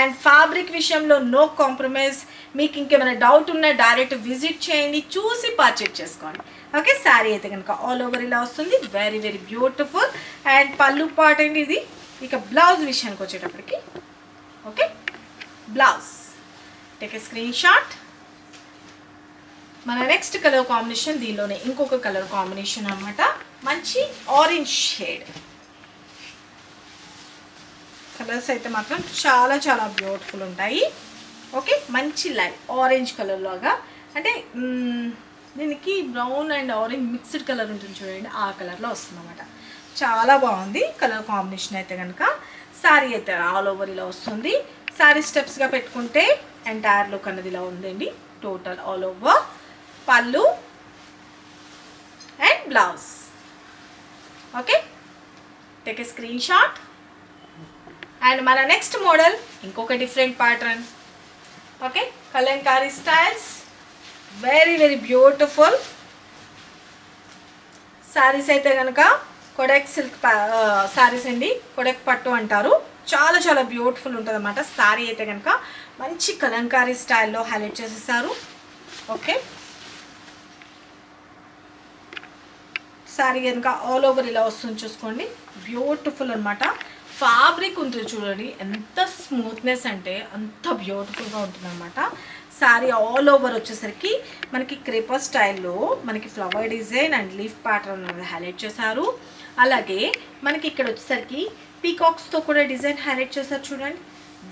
Speaker 1: అండ్ ఫ్యాబ్రిక్ విషయంలో నో కాంప్రమైజ్. మీకు ఇంకేమైనా డౌట్ ఉన్నా డైరెక్ట్ విజిట్ చేయండి, చూసి పర్చేజ్ చేసుకోండి. ఓకే శారీ అయితే కనుక ఆల్ ఓవర్ ఇలా వస్తుంది, వెరీ వెరీ బ్యూటిఫుల్. అండ్ పళ్ళు పార్ట్ అండి ఇది. ఇక బ్లౌజ్ విషయానికి వచ్చేటప్పటికి okay blouse take a screen shot. మన నెక్స్ట్ కలర్ కాంబినేషన్ దీనిలోనే ఇంకొక కలర్ కాంబినేషన్ అనమాట, మంచి ఆరెంజ్ షేడ్. కలర్స్ అయితే మాత్రం చాలా చాలా బ్యూటిఫుల్ ఉంటాయి. ఓకే మంచి లైట్ ఆరెంజ్ కలర్ లాగా, అంటే దీనికి brown and orange mixed colour ఉంటుంది చూడండి, ఆ కలర్లో వస్తుంది అన్నమాట. చాలా బాగుంది కలర్ కాంబినేషన్ అయితే కనుక. శారీ అయితే ఆల్ ఓవర్ ఇలా వస్తుంది. శారీ స్టెప్స్గా పెట్టుకుంటే ఎంటైర్ లుక్ అన్నది ఇలా ఉందండి, టోటల్ ఆల్ ఓవర్. పళ్ళు and blouse. Okay take a screen shot. And మన నెక్స్ట్ మోడల్ ఇంకొక different pattern. Okay Kalamkari styles, very very beautiful. Saris అయితే కనుక కొడెక్ సిల్క్ శారీస్ అండి, కొడెక్ పట్టు అంటారు. చాలా చాలా బ్యూటిఫుల్ ఉంటుంది అన్నమాట. శారీ అయితే కనుక మంచి కలంకారీ స్టైల్లో హైలైట్ చేసేసారు. ఓకే శారీ కనుక ఆల్ ఓవర్ ఇలా వస్తుంది చూసుకోండి, బ్యూటిఫుల్ అనమాట. ఫ్యాబ్రిక్ ఉంటుంది చూడండి, ఎంత స్మూత్నెస్ అంటే అంత బ్యూటిఫుల్గా ఉంటుంది అనమాట. శారీ ఆల్ ఓవర్ వచ్చేసరికి మనకి క్రేపర్ స్టైల్లో మనకి flower design and leaf pattern అనేది హైలైట్ చేశారు. అలాగే మనకి ఇక్కడ వచ్చేసరికి పీకాక్స్తో కూడా డిజైన్ హైలైట్ చేశారు చూడండి,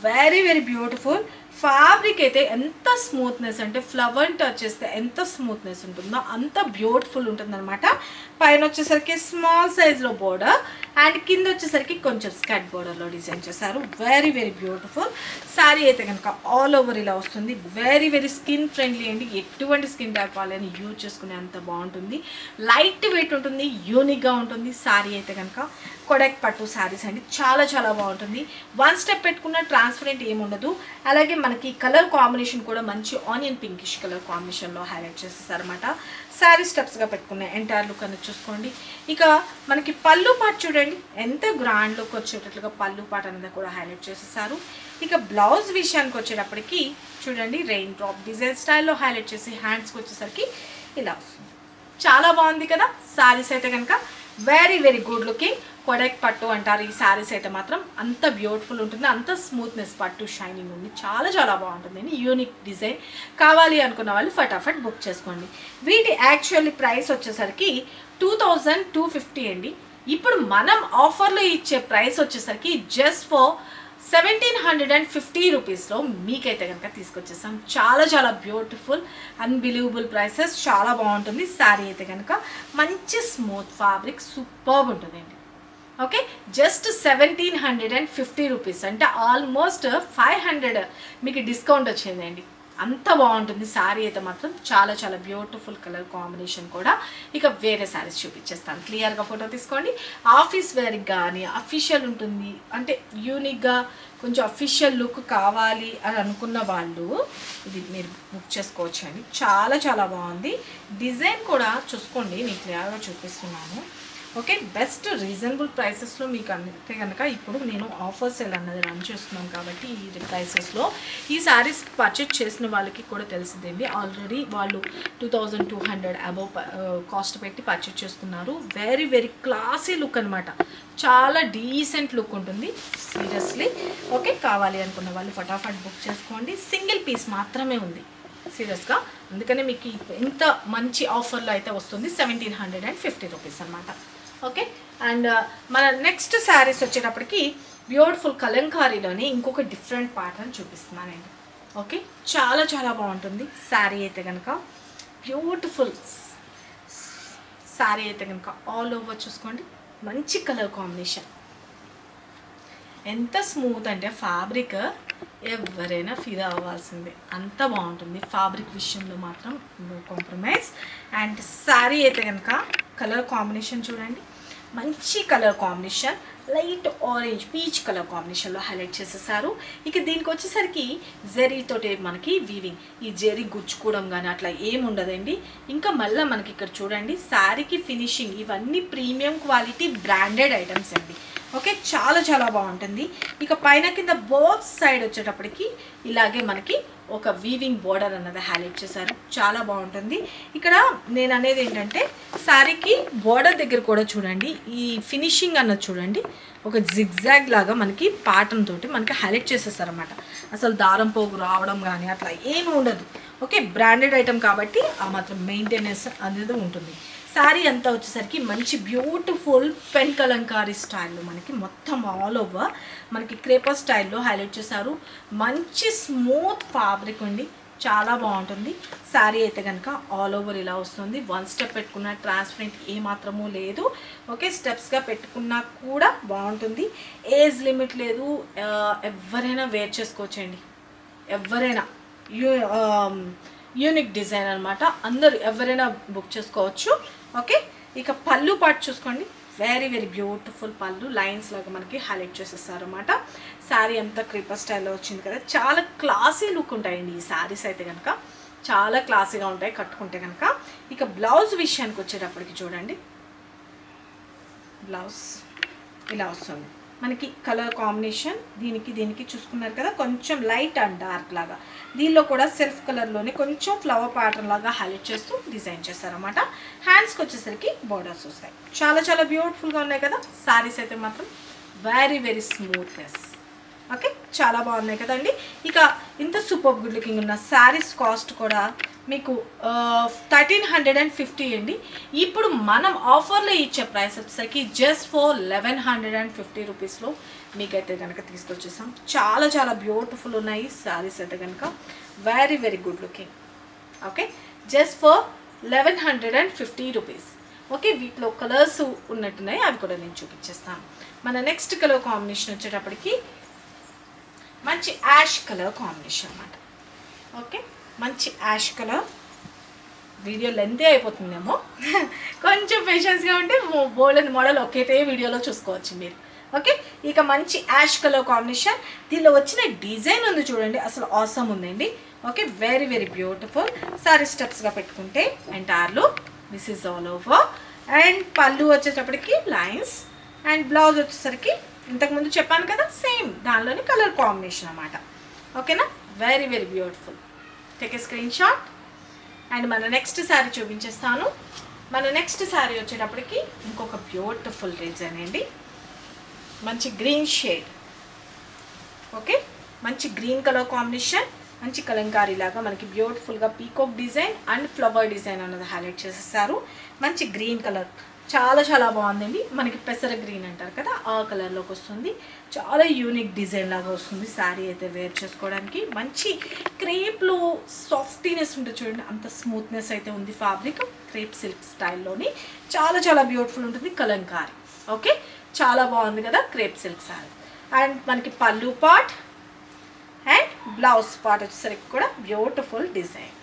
Speaker 1: వెరీ వెరీ బ్యూటిఫుల్. ఫ్యాబ్రిక్ అయితే ఎంత స్మూత్నెస్ అంటే ఫ్లవర్ టచ్ చేస్తే ఎంత స్మూత్నెస్ ఉంటుందో అంత బ్యూటిఫుల్ ఉంటుంది అనమాట. పైన వచ్చేసరికి స్మాల్ సైజ్లో బోర్డర్ అండ్ కింద వచ్చేసరికి కొంచెం స్కర్ట్ బోర్డర్లో డిజైన్ చేశారు, వెరీ వెరీ బ్యూటిఫుల్. శారీ అయితే కనుక ఆల్ ఓవర్ ఇలా వస్తుంది, వెరీ వెరీ స్కిన్ ఫ్రెండ్లీ అండి. ఎటువంటి స్కిన్ టైప్ వాళ్ళని యూజ్ చేసుకునే అంత బాగుంటుంది, లైట్ వెయిట్ ఉంటుంది, యూనిక్గా ఉంటుంది. శారీ అయితే కనుక కొడెక్ పట్టు శారీస్ అండి, చాలా చాలా బాగుంటుంది. వన్ స్టెప్ పెట్టుకున్న ట్రాన్స్పరెంట్ ఏముండదు. అలాగే మనకి కలర్ కాంబినేషన్ కూడా మంచి ఆనియన్ పింకిష్ కలర్ కాంబినేషన్లో హైలైట్ చేసేసారనమాట. శారీ స్టెప్స్గా పెట్టుకున్న ఎంటైర్ లుక్ అనేది చూసుకోండి. ఇక మనకి పళ్ళు పార్ట్ చూడండి, ఎంత గ్రాండ్ లుక్ వచ్చేటట్లుగా పళ్ళు పార్ట్ అనేది కూడా హైలైట్ చేసేసారు. ఇక బ్లౌజ్ విషయానికి వచ్చేటప్పటికి చూడండి, రెయిన్ డ్రాప్ డిజైన్ స్టైల్లో హైలైట్ చేసి హ్యాండ్స్కి వచ్చేసరికి ఇలా వస్తుంది. చాలా బాగుంది కదా శారీస్ అయితే కనుక, వెరీ వెరీ గుడ్ లుకింగ్. కొడెక్ పట్టు అంటారు ఈ శారీస్ అయితే మాత్రం, అంత బ్యూటిఫుల్ ఉంటుంది, అంత స్మూత్నెస్, పట్టు షైనింగ్ ఉంది, చాలా చాలా బాగుంటుందండి. యూనిక్ డిజైన్ కావాలి అనుకున్న వాళ్ళు ఫటాఫట్ బుక్ చేసుకోండి. వీటి యాక్చువల్లీ ప్రైస్ వచ్చేసరికి 2250 అండి. ఇప్పుడు మనం ఆఫర్లో ఇచ్చే ప్రైస్ వచ్చేసరికి జస్ట్ ఫర్ 1750 రూపీస్లో మీకైతే కనుక తీసుకొచ్చేస్తాం. చాలా చాలా బ్యూటిఫుల్ అన్బిలీవబుల్ ప్రైసెస్, చాలా బాగుంటుంది. శారీ అయితే కనుక మంచి స్మూత్ ఫ్యాబ్రిక్, సూపర్బ్ ఉంటుందండి. ఓకే, జస్ట్ 1750 రూపీస్, అంటే ఆల్మోస్ట్ 500 మీకు డిస్కౌంట్ వచ్చిందండి. అంత బాగుంటుంది శారీ అయితే మాత్రం. చాలా చాలా బ్యూటిఫుల్ కలర్ కాంబినేషన్ కూడా. ఇక వేరే శారీస్ చూపించేస్తాను, క్లియర్గా ఫోటో తీసుకోండి. ఆఫీస్ వేర్కి కానీ అఫీషియల్ ఉంటుంది, అంటే యూనిక్గా కొంచెం అఫీషియల్ లుక్ కావాలి అని అనుకున్న వాళ్ళు ఇది మీరు బుక్ చేసుకోవచ్చు అండి. చాలా చాలా బాగుంది. డిజైన్ కూడా చూసుకోండి, నేను క్లియర్గా చూపిస్తున్నాను. ఓకే, బెస్ట్ రీజనబుల్ ప్రైసెస్లో మీకు అంతే కనుక ఇప్పుడు నేను ఆఫర్ సేల్ అన్నది రన్ చేస్తున్నాను కాబట్టి ఈ ప్రైసెస్లో ఈ శారీస్ పర్చేజ్ చేసిన వాళ్ళకి కూడా తెలిసిందండి. ఆల్రెడీ వాళ్ళు 2200 అబవ్ కాస్ట్ పెట్టి పర్చేజ్ చేస్తున్నారు. వెరీ వెరీ క్లాసీ లుక్ అనమాట, చాలా డీసెంట్ లుక్ ఉంటుంది సీరియస్లీ. ఓకే, కావాలి అనుకున్న వాళ్ళు ఫటాఫట్ బుక్ చేసుకోండి. సింగిల్ పీస్ మాత్రమే ఉంది సీరియస్గా, అందుకనే మీకు ఇంత మంచి ఆఫర్లో అయితే వస్తుంది. 1750 రూపీస్ అనమాట. ఓకే, అండ్ మన నెక్స్ట్ శారీస్ వచ్చేటప్పటికి బ్యూటిఫుల్ కలంకారీలోని ఇంకొక డిఫరెంట్ ప్యాటర్న్ చూపిస్తున్నానండి. ఓకే, చాలా చాలా బాగుంటుంది శారీ అయితే కనుక. బ్యూటిఫుల్ శారీ అయితే కనుక ఆల్ ఓవర్ చూసుకోండి, మంచి కలర్ కాంబినేషన్. ఎంత స్మూత్ అంటే ఫ్యాబ్రిక్ ఎవరైనా ఫిదా అవ్వాల్సిందే, అంత బాగుంటుంది. ఫ్యాబ్రిక్ విషయంలో మాత్రం నో కాంప్రమైజ్. అండ్ శారీ అయితే కనుక కలర్ కాంబినేషన్ చూడండి, మంచి colour combination, light orange peach colour కాంబినేషన్లో హైలైట్ చేసేసారు. ఇక దీనికి వచ్చేసరికి జెరీతోటి మనకి వీవింగ్, ఈ జెరీ గుచ్చుకోవడం కానీ అట్లా ఏముండదండి. ఇంకా మళ్ళీ మనకి ఇక్కడ చూడండి శారీకి ఫినిషింగ్, ఇవన్నీ ప్రీమియం క్వాలిటీ బ్రాండెడ్ ఐటమ్స్ అండి. ఓకే, చాలా చాలా బాగుంటుంది. ఇక పైన కింద బోత్ సైడ్ వచ్చేటప్పటికి ఇలాగే మనకి ఒక వీవింగ్ బోర్డర్ అన్నది హైలైట్ చేశారు, చాలా బాగుంటుంది. ఇక్కడ నేను అనేది ఏంటంటే శారీకి బోర్డర్ దగ్గర కూడా చూడండి, ఈ ఫినిషింగ్ అన్నది చూడండి, ఒక జిగ్జాగ్ లాగా మనకి ప్యాటర్న్ తోటి మనకి హైలైట్ చేసేస్తారు అనమాట. అసలు దారం పోగు రావడం కానీ అట్లా ఏమి ఉండదు. ఓకే, బ్రాండెడ్ ఐటమ్ కాబట్టి ఆ మాత్రం మెయింటెనెన్స్ అనేది ఉంటుంది. శారీ అంతా వచ్చేసరికి మంచి బ్యూటిఫుల్ పెన్ కలంకారీ స్టైల్లో మనకి మొత్తం ఆల్ ఓవర్ మనకి క్రేపర్ స్టైల్లో హైలైట్ చేశారు. మంచి స్మూత్ ఫ్యాబ్రిక్ అండి, చాలా బాగుంటుంది. శారీ అయితే కనుక ఆల్ ఓవర్ ఇలా వస్తుంది. వన్ స్టెప్ పెట్టుకున్న ట్రాన్స్పరెంట్ ఏమాత్రమూ లేదు. ఓకే, స్టెప్స్గా పెట్టుకున్నా కూడా బాగుంటుంది. ఏజ్ లిమిట్ లేదు, ఎవరైనా వేర్ చేసుకోవచ్చండి, ఎవరైనా. యూనిక్ డిజైన్ అనమాట, అందరూ ఎవరైనా బుక్ చేసుకోవచ్చు. ఓకే, ఇక పళ్ళు పాటు చూసుకోండి, వెరీ వెరీ బ్యూటిఫుల్ పళ్ళు, లైన్స్ లాగా మనకి హైలైట్ చేసేస్తారు అనమాట. శారీ అంతా క్రీపర్ స్టైల్లో వచ్చింది కదా, చాలా క్లాసీ లుక్ ఉంటాయండి ఈ శారీస్ అయితే కనుక, చాలా క్లాసీగా ఉంటాయి కట్టుకుంటే కనుక. ఇక బ్లౌజ్ విషయానికి వచ్చేటప్పటికి చూడండి, బ్లౌజ్ ఇలా వస్తుంది మనకి కలర్ కాంబినేషన్. దీనికి చూసుకున్నారు కదా, కొంచెం లైట్ అండ్ డార్క్ లాగా, దీనిలో కూడా సెల్ఫ్ కలర్లోనే కొంచెం ఫ్లవర్ ప్యాటర్న్ లాగా హైలైట్ చేస్తూ డిజైన్ చేస్తారన్నమాట. హ్యాండ్స్కి వచ్చేసరికి బార్డర్స్ వస్తాయి. చాలా చాలా బ్యూటిఫుల్గా ఉన్నాయి కదా శారీస్ అయితే మాత్రం, వెరీ వెరీ స్మూత్నెస్. ఓకే, చాలా బాగున్నాయి కదండి. ఇక ఇంత సూపర్ గుడ్ లుకింగ్ ఉన్న శారీస్ కాస్ట్ కూడా మీకు 1350 అండి. ఇప్పుడు మనం ఆఫర్లో ఇచ్చే ప్రైస్ వచ్చేసరికి జస్ట్ ఫర్ 1150 రూపీస్లో మీకైతే కనుక తీసుకొచ్చేసాం. చాలా చాలా బ్యూటిఫుల్ ఉన్నాయి శారీస్ అయితే కనుక, very very good looking. Okay, just for 1150 rupees. Okay, వీటిలో కలర్స్ ఉన్నట్టున్నాయి, అవి కూడా నేను చూపించేస్తాను. మన నెక్స్ట్ కలర్ కాంబినేషన్ వచ్చేటప్పటికి మంచి యాష్ కలర్ కాంబినేషన్ అన్నమాట. ఓకే, మంచి యాష్ కలర్. వీడియో లెంతీ అయిపోతుందేమో, కొంచెం పేషెన్స్గా ఉంటే బోల్డ్ మోడల్ ఒకేటే వీడియోలో చూసుకోవచ్చు మీరు. ఓకే, ఇక మంచి యాష్ కలర్ కాంబినేషన్, దీనిలో వచ్చిన డిజైన్ ఉంది చూడండి, అసలు ఆసమ్ ఉందండి. Okay, very very beautiful. Sari స్టెప్స్గా పెట్టుకుంటే ఎంటైర్లో this is all over. And పళ్ళు వచ్చేటప్పటికి లైన్స్, అండ్ బ్లౌజ్ వచ్చేసరికి ఇంతకుముందు చెప్పాను కదా సేమ్ దానిలోని కలర్ కాంబినేషన్ అన్నమాట. ఓకేనా, very very beautiful. Take a screen shot. And మన నెక్స్ట్ శారీ చూపించేస్తాను. మన నెక్స్ట్ శారీ వచ్చేటప్పటికి ఇంకొక బ్యూటిఫుల్ డిజైన్ అండి, మంచి గ్రీన్ షేడ్. ఓకే, మంచి గ్రీన్ కలర్ కాంబినేషన్, మంచి కలంకారీ లాగా మనకి బ్యూటిఫుల్గా peacock design and flower design అన్నది హైలైట్ చేసేసారు. మంచి గ్రీన్ కలర్, చాలా చాలా బాగుందండి. మనకి పెసర గ్రీన్ అంటారు కదా, ఆ కలర్లోకి వస్తుంది. చాలా యూనిక్ డిజైన్ లాగా వస్తుంది శారీ అయితే వేర్ చేసుకోవడానికి. మంచి క్రేప్లో సాఫ్టీనెస్ ఉంటుంది చూడండి, అంత స్మూత్నెస్ అయితే ఉంది ఫ్యాబ్రిక్. క్రేప్ సిల్క్ స్టైల్లోని చాలా చాలా బ్యూటిఫుల్ ఉంటుంది కలంకారీ. ఓకే, చాలా బాగుంది కదా క్రేప్ సిల్క్ శారీ. అండ్ మనకి పళ్ళు పార్ట్ అండ్ బ్లౌజ్ పార్ట్ వచ్చేసరికి కూడా బ్యూటిఫుల్ డిజైన్.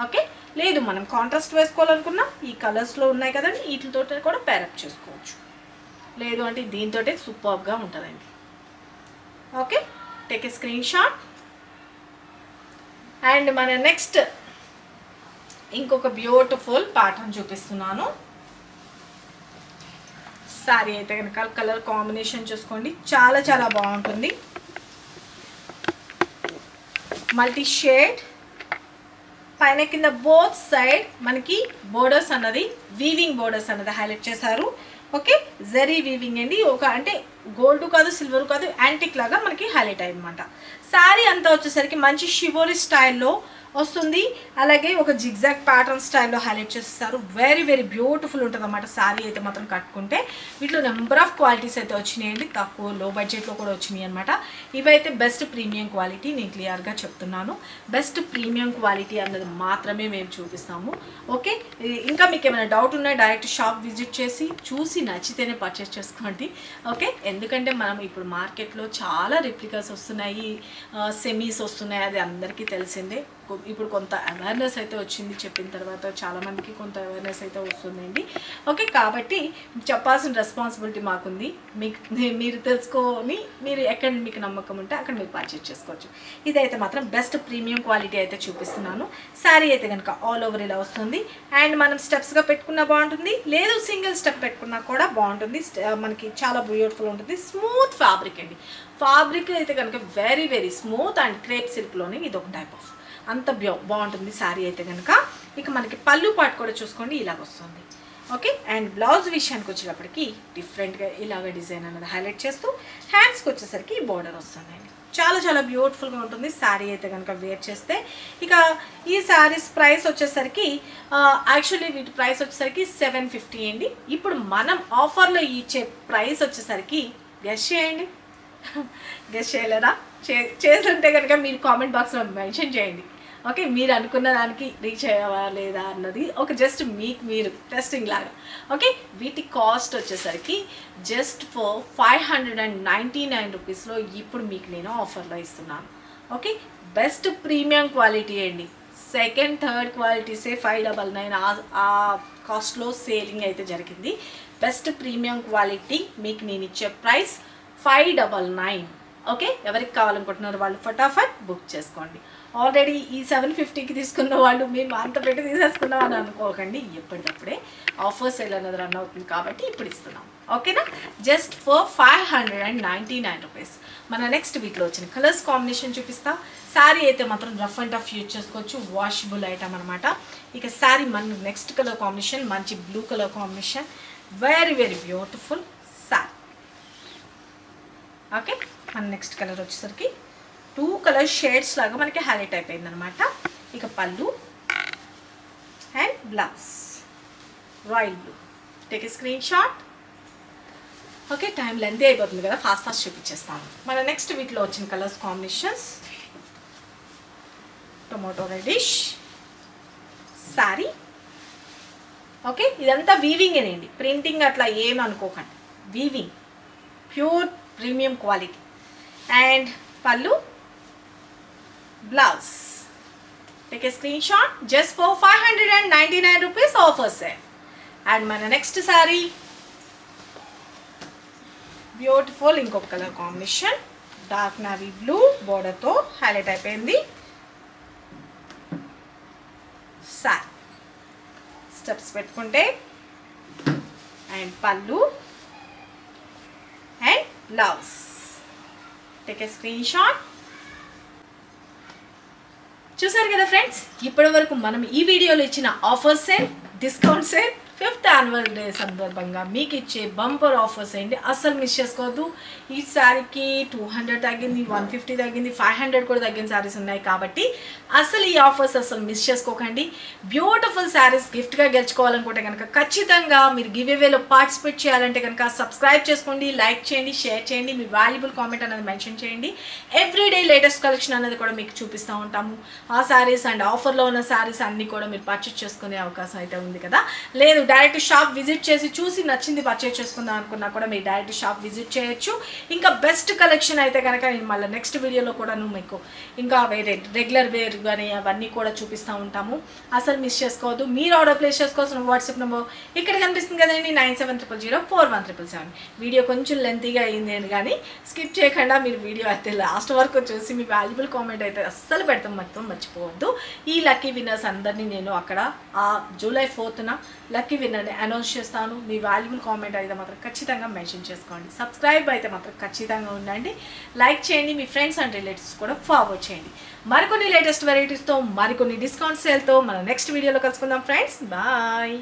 Speaker 1: ఓకే, లేదు మనం కాంట్రాస్ట్ వేసుకోవాలనుకున్నా ఈ కలర్స్లో ఉన్నాయి కదండి, వీటితో కూడా పేరప్ చేసుకోవచ్చు. లేదు అంటే దీంతో సూపర్గా ఉంటుందండి. Okay, take a screen shot. And మన నెక్స్ట్ ఇంకొక బ్యూటిఫుల్ ప్యాటర్న్ చూపిస్తున్నాను. శారీ అయితే కనుక కలర్ కాంబినేషన్ చూసుకోండి, చాలా చాలా బాగుంటుంది. మల్టీ షేడ్ పైన కింద బోత్ సైడ్ మనకి బోర్డర్స్ అన్నది వీవింగ్ బోర్డర్స్ అన్నది హైలైట్ చేశారు. ఓకే, జరీ వీవింగ్ అండి. ఒక అంటే గోల్డ్ కాదు సిల్వర్ కాదు యాంటిక్ లాగా మనకి హైలైట్ అయ్యి అనమాట. శారీ అంతా వచ్చేసరికి మంచి షివోరీ స్టైల్లో వస్తుంది. అలాగే ఒక జిగ్జాగ్ ప్యాటర్న్ స్టైల్లో హైలైట్ చేస్తారు. వెరీ వెరీ బ్యూటిఫుల్ ఉంటుంది అన్నమాట శారీ అయితే మాత్రం కట్టుకుంటే. వీటిలో నెంబర్ ఆఫ్ క్వాలిటీస్ అయితే వచ్చినాయండి, తక్కువ లో బడ్జెట్లో కూడా వచ్చినాయి అనమాట. ఇవైతే బెస్ట్ ప్రీమియం క్వాలిటీ, నేను క్లియర్గా చెప్తున్నాను. బెస్ట్ ప్రీమియం క్వాలిటీ అన్నది మాత్రమే మేము చూపిస్తాము. ఓకే, ఇంకా మీకు ఏమైనా డౌట్ ఉన్నా డైరెక్ట్ షాప్ విజిట్ చేసి చూసి నచ్చితేనే పర్చేస్ చేసుకోండి. ఓకే, ఎందుకంటే మనం ఇప్పుడు మార్కెట్లో చాలా రిప్లికాస్ వస్తున్నాయి, సెమీస్ వస్తున్నాయి, అది అందరికీ తెలిసిందే. ఇప్పుడు కొంత అవేర్నెస్ అయితే వచ్చింది, చెప్పిన తర్వాత చాలామందికి కొంత అవేర్నెస్ అయితే వస్తుందండి. ఓకే, కాబట్టి చెప్పాల్సిన రెస్పాన్సిబిలిటీ మాకుంది. మీరు తెలుసుకొని మీరు ఎక్కడ మీకు నమ్మకం ఉంటే అక్కడ మీరు పర్చేస్ చేసుకోవచ్చు. ఇదైతే మాత్రం బెస్ట్ ప్రీమియం క్వాలిటీ అయితే చూపిస్తున్నాను. శారీ అయితే కనుక ఆల్ ఓవర్ ఇలా వస్తుంది. అండ్ మనం స్టెప్స్గా పెట్టుకున్నా బాగుంటుంది, లేదు సింగిల్ స్టెప్ పెట్టుకున్నా కూడా బాగుంటుంది. మనకి చాలా బ్యూటిఫుల్ ఉంటుంది. స్మూత్ ఫ్యాబ్రిక్ అండి. ఫ్యాబ్రిక్ అయితే కనుక very very smooth and crepe సిల్క్లోనే ఇది ఒక టైప్ ఆఫ్ అంత బాగుంటుంది శారీ అయితే కనుక. ఇక మనకి పళ్ళు పాటు కూడా చూసుకోండి ఇలాగ వస్తుంది. ఓకే, అండ్ బ్లౌజ్ విషయానికి వచ్చేటప్పటికి డిఫరెంట్గా ఇలాగ డిజైన్ అనేది హైలైట్ చేస్తూ హ్యాండ్స్కి వచ్చేసరికి బోర్డర్ వస్తుందండి. చాలా చాలా బ్యూటిఫుల్గా ఉంటుంది శారీ అయితే కనుక వేర్ చేస్తే. ఇక ఈ శారీస్ ప్రైస్ వచ్చేసరికి యాక్చువల్లీ వీటి ప్రైస్ వచ్చేసరికి 750 అండి. ఇప్పుడు మనం ఆఫర్లో ఇచ్చే ప్రైస్ వచ్చేసరికి గెస్ చేయండి. గెస్ చేయలేరా? చేస్తుంటే కనుక మీరు కామెంట్ బాక్స్లో మెన్షన్ చేయండి. ఓకే, మీరు అనుకున్న దానికి రీచ్ అయ్యావా లేదా అన్నది ఒక జస్ట్ మీకు మీరు టెస్టింగ్ లాగా. ఓకే, వీటి కాస్ట్ వచ్చేసరికి జస్ట్ ఫర్ 599 రూపీస్లో ఇప్పుడు మీకు నేను ఆఫర్లో ఇస్తున్నాను. ఓకే, బెస్ట్ ప్రీమియం క్వాలిటీ అండి. సెకండ్ థర్డ్ క్వాలిటీసే 599 ఆ కాస్ట్లో సేలింగ్ అయితే జరిగింది. బెస్ట్ ప్రీమియం క్వాలిటీ మీకు నేను ఇచ్చే ప్రైస్ 599. ఓకే, ఎవరికి కావాలనుకుంటున్నారు వాళ్ళు ఫటాఫట్ బుక్ చేసుకోండి. ఆల్రెడీ ఈ 750కి తీసుకున్న వాళ్ళు మేము అంత పెట్టి తీసేసుకున్నాం అని అనుకోకండి. ఎప్పటికప్పుడే ఆఫర్ సేల్ అనేది రన్ అవుతుంది కాబట్టి ఇప్పుడు ఇస్తున్నాం. ఓకేనా, జస్ట్ ఫర్ 599 రూపీస్. మన నెక్స్ట్ వీక్లో వచ్చిన కలర్స్ కాంబినేషన్ చూపిస్తా. శారీ అయితే మాత్రం రఫ్ అండ్ టఫ్ యూజ్ చేసుకోవచ్చు, వాషబుల్ ఐటమ్ అనమాట. ఇక శారీ మన నెక్స్ట్ కలర్ కాంబినేషన్ మంచి blue colour combination, very very beautiful sari. Okay, మన నెక్స్ట్ కలర్ వచ్చేసరికి 2 కలర్ షేడ్స్ లాగా మనకి హైలైట్ అయిపోయింది అనమాట. ఇక పళ్ళు and blouse royal blue. Take a screen shot. Okay, time length అయిపోతుంది కదా, ఫాస్ట్ చూపించేస్తాను. మన నెక్స్ట్ వీక్లో వచ్చిన colours combinations tomato reddish sari. Okay, ఇదంతా వీవింగేనండి, ప్రింటింగ్ అట్లా ఏమి అనుకోకండి, weaving pure premium quality. And పళ్ళు blouse. Take a screen shot. Just for 599 rupees offer sale. And మన నెక్స్ట్ శారీ బ్యూటిఫుల్ ఇంకొక colour combination, dark navy blue బోర్డర్తో హైలైట్ అయిపోయింది శారీ. స్టెప్స్ పెట్టుకుంటే అండ్ పళ్ళు and blouse. Take a screen shot. చూసారు కదా friends, ఇప్పటి వరకు మనం ఈ వీడియోలో ఇచ్చిన offer sale, discount sale, 5th annual day సందర్భంగా మీకు ఇచ్చే బంపర్ ఆఫర్స్ ఏంటి అస్సలు మిస్ చేసుకోవద్దు. ఈ శారీకి 200 తగ్గింది, 150 తగ్గింది, 500 కూడా తగ్గిన శారీస్ ఉన్నాయి కాబట్టి అసలు ఈ ఆఫర్స్ అసలు మిస్ చేసుకోకండి. బ్యూటిఫుల్ శారీస్ గిఫ్ట్గా గెలుచుకోవాలనుకుంటే కనుక ఖచ్చితంగా మీరు గివ్ అవేలో పార్టిసిపేట్ చేయాలంటే కనుక సబ్స్క్రైబ్ చేసుకోండి, లైక్ చేయండి, షేర్ చేయండి, మీ వాల్యుబుల్ కామెంట్ అనేది మెన్షన్ చేయండి. ఎవ్రీడే లేటెస్ట్ కలెక్షన్ అనేది కూడా మీకు చూపిస్తూ ఉంటాము. ఆ శారీస్ అండ్ ఆఫర్లో ఉన్న శారీస్ అన్నీ కూడా మీరు పర్చేస్ చేసుకునే అవకాశం అయితే ఉంది కదా. లేదు మీరు డైరెక్ట్ షాప్ విజిట్ చేసి చూసి నచ్చింది పర్చేజ్ చేసుకుందాం అనుకున్నా కూడా మీరు డైరెక్ట్ షాప్ విజిట్ చేయొచ్చు. ఇంకా బెస్ట్ కలెక్షన్ అయితే కనుక నేను మళ్ళీ నెక్స్ట్ వీడియోలో కూడా మీకు ఇంకా వేరే రెగ్యులర్ వేర్ కానీ అవన్నీ కూడా చూపిస్తూ ఉంటాము. అసలు మిస్ చేసుకోవద్దు. మీరు ఆర్డర్ ప్లేస్ చేసుకోవాల్సిన వాట్సాప్ నెంబర్ ఇక్కడ కనిపిస్తుంది కదండి, 9700041777. వీడియో కొంచెం లెంతీగా అయింది అని కానీ స్కిప్ చేయకుండా మీరు వీడియో అయితే లాస్ట్ వరకు చూసి మీ వాల్యుబుల్ కామెంట్ అయితే అస్సలు పెడతాం మొత్తం మర్చిపోవద్దు. ఈ లక్కీ విన్నర్స్ అందరినీ నేను అక్కడ ఆ జూలై 4న లక్కీ విన్నర్ని అనౌన్స్ చేస్తాను. మీ వాల్యుబుల్ కామెంట్ అయితే మాత్రం ఖచ్చితంగా మెన్షన్ చేసుకోండి. సబ్స్క్రైబ్ అయితే మాత్రం ఖచ్చితంగా ఉండండి. లైక్ చేయండి, మీ ఫ్రెండ్స్ అండ్ రిలేటివ్స్ కూడా ఫార్వర్డ్ చేయండి. మరికొన్ని లేటెస్ట్ వెరైటీస్తో మరికొన్ని డిస్కౌంట్ సేల్తో మన నెక్స్ట్ వీడియోలో కలుసుకుందాం ఫ్రెండ్స్. బాయ్.